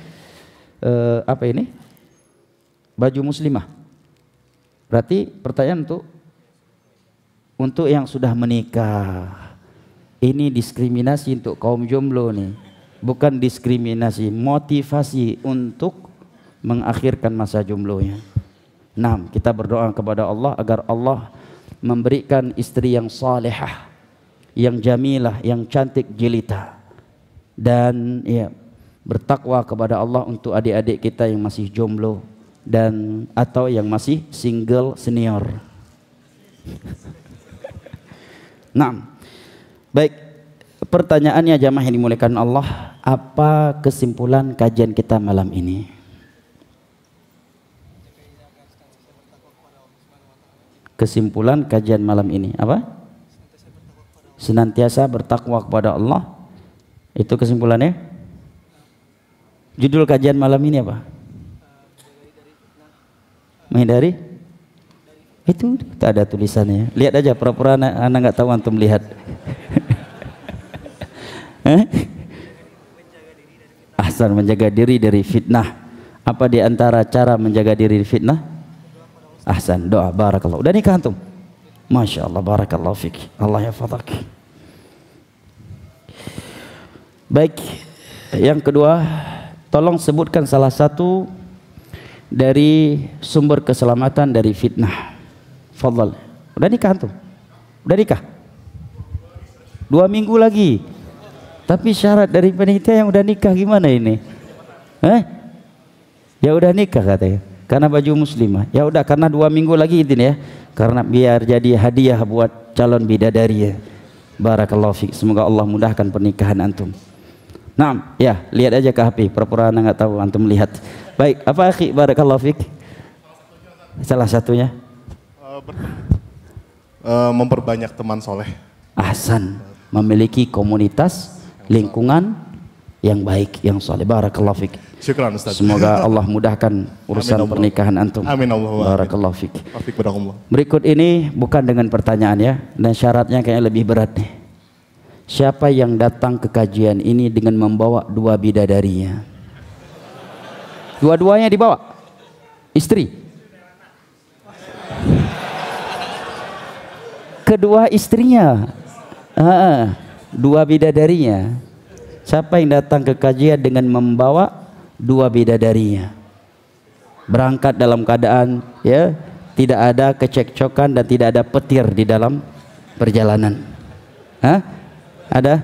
Apa ini? Baju muslimah. Berarti pertanyaan untuk untuk yang sudah menikah. Ini diskriminasi untuk kaum jomblo nih. Bukan diskriminasi, motivasi untuk mengakhirkan masa jomblonya. 6. Kita berdoa kepada Allah agar Allah memberikan istri yang salihah, yang jamilah, yang cantik jelita, dan ya, bertakwa kepada Allah untuk adik-adik kita yang masih jomblo dan atau yang masih single senior. 6. Baik, pertanyaannya jamaah yang dimuliakan Allah, apa kesimpulan kajian kita malam ini? Kesimpulan kajian malam ini apa? Senantiasa bertakwa kepada Allah. Itu kesimpulannya. Judul kajian malam ini apa? Menghindari? Itu tak ada tulisannya. Lihat aja, pura-pura anak nggak tahu antum lihat. Ahsan, menjaga diri dari fitnah. Apa di antara cara menjaga diri dari fitnah? Ahsan, doa. Barakallah. Udah nikah antum? Masya Allah, barakallahu fik. Allah yahfadzak. Baik, yang kedua, tolong sebutkan salah satu dari sumber keselamatan dari fitnah. Fadhal. Udah nikah antum? Udah nikah? 2 minggu lagi. Tapi syarat dari panitia yang udah nikah gimana ini? Ya udah nikah katanya. Karena baju muslimah. Ya udah, karena 2 minggu lagi itu ya. Karena biar jadi hadiah buat calon bidadari ya. Barakallahu fiik. Semoga Allah mudahkan pernikahan antum. Nah, ya, lihat aja ke HP. Pura-pura anda nggak tahu, antum lihat. Baik, apa akhi? Barakallahu fiik. Salah satunya memperbanyak teman soleh. Ahsan, memiliki komunitas lingkungan yang baik, yang soleh. Barakallahu fiik. Syukran Ustaz. Semoga Allah mudahkan urusan Amin, pernikahan antum. Amin Allah. Barakallahu fiik. Barakallah. Berikut ini bukan dengan pertanyaan ya, dan syaratnya kayaknya lebih berat nih. Siapa yang datang ke kajian ini dengan membawa 2 bidadarinya? Dua-duanya dibawa? Istri? Kedua istrinya? 2 bidadarinya. Siapa yang datang ke kajian dengan membawa 2 bidadarinya? Berangkat dalam keadaan ya tidak ada kecekcokan dan tidak ada petir di dalam perjalanan. Ada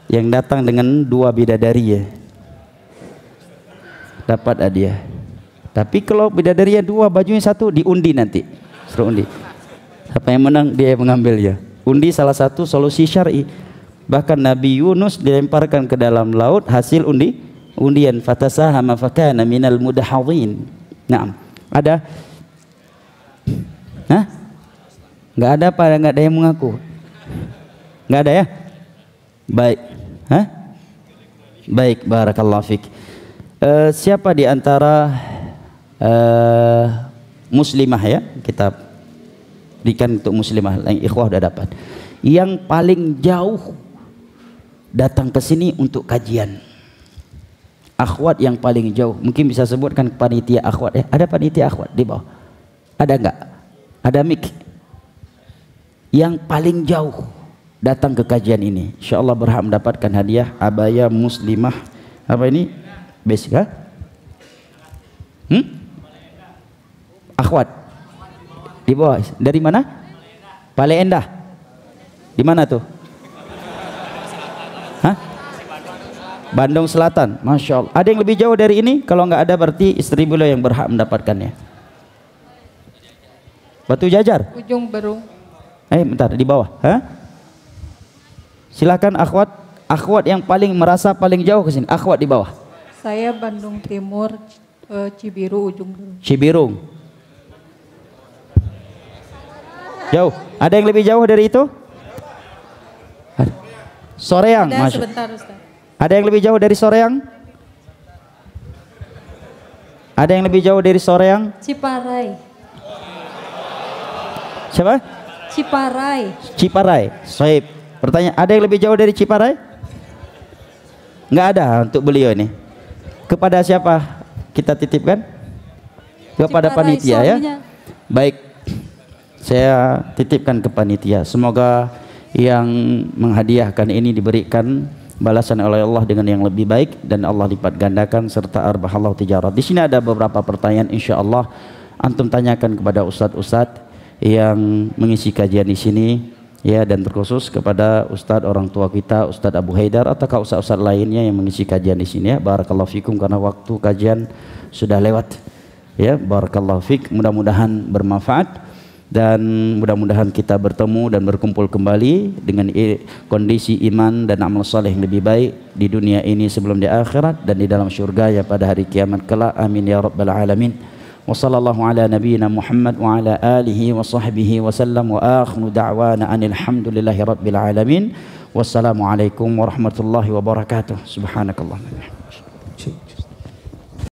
yang datang dengan 2 bidadari ya, dapat hadiah. Tapi kalau bidadarinya 2, bajunya 1, diundi nanti. Suruh undi. Siapa yang menang dia mengambil ya. Undi salah satu solusi syar'i. Bahkan Nabi Yunus dilemparkan ke dalam laut hasil undian, fatasahama fakana minal mudahadhin. Naam. Ada? Enggak ada apa? Enggak ada yang mengaku? Enggak ada ya? Baik. Baik, barakallahu fik. Siapa di antara muslimah ya, kita berikan untuk muslimah, yang ikhwah udah dapat, yang paling jauh datang ke sini untuk kajian, akhwat yang paling jauh, mungkin bisa sebutkan panitia akhwat ya. Ada panitia akhwat di bawah? Ada enggak? Ada mik? Yang paling jauh datang ke kajian ini, insyaallah berhak mendapatkan hadiah abaya muslimah. Apa ini? Basic ha? Akhwat di bawah. Dari mana? Pale Endah. Di mana tuh? Bandung Selatan. Masya Allah. Ada yang lebih jauh dari ini? Kalau nggak ada berarti istri beliau yang berhak mendapatkannya. Batu Jajar. Ujung Berung. Bentar di bawah. Silakan akhwat. Akhwat yang paling merasa paling jauh ke sini. Akhwat di bawah. Saya Bandung Timur, Cibiru, Ujung Berung. Cibirung. Jauh. Ada yang lebih jauh dari itu? Soreang. Ada sebentar Ustaz. Ada yang lebih jauh dari Soreang? Ada yang lebih jauh dari Soreang? Ciparai. Siapa? Ciparai. Ciparai. Soib. Pertanyaan, ada yang lebih jauh dari Ciparai? Nggak ada untuk beliau ini. Kepada siapa kita titipkan? Kepada Ciparai, panitia ya. suaminya. Baik. saya titipkan ke panitia. Semoga yang menghadiahkan ini diberikan balasan oleh Allah dengan yang lebih baik dan Allah lipat gandakan serta arbahallahu tijarat. Di sini ada beberapa pertanyaan, insyaallah antum tanyakan kepada ustadz-ustadz yang mengisi kajian di sini ya, dan terkhusus kepada ustadz orang tua kita, Ustadz Abu Haidar atau ustadz-ustadz lainnya yang mengisi kajian di sini ya. Barakallahu fikum, karena waktu kajian sudah lewat ya. Barakallahu fik, mudah-mudahan bermanfaat dan mudah-mudahan kita bertemu dan berkumpul kembali dengan kondisi iman dan amal saleh yang lebih baik di dunia ini sebelum di akhirat dan di dalam syurga ya pada hari kiamat kelak. Amin ya rabbal alamin. Wa sallallahu ala nabiyyina Muhammad wa ala alihi wa sahbihi wa sallam wa akhiru da'wana anil hamdulillahi rabbil alamin. Wassalamualaikum warahmatullahi wabarakatuh. Subhanakallahumma.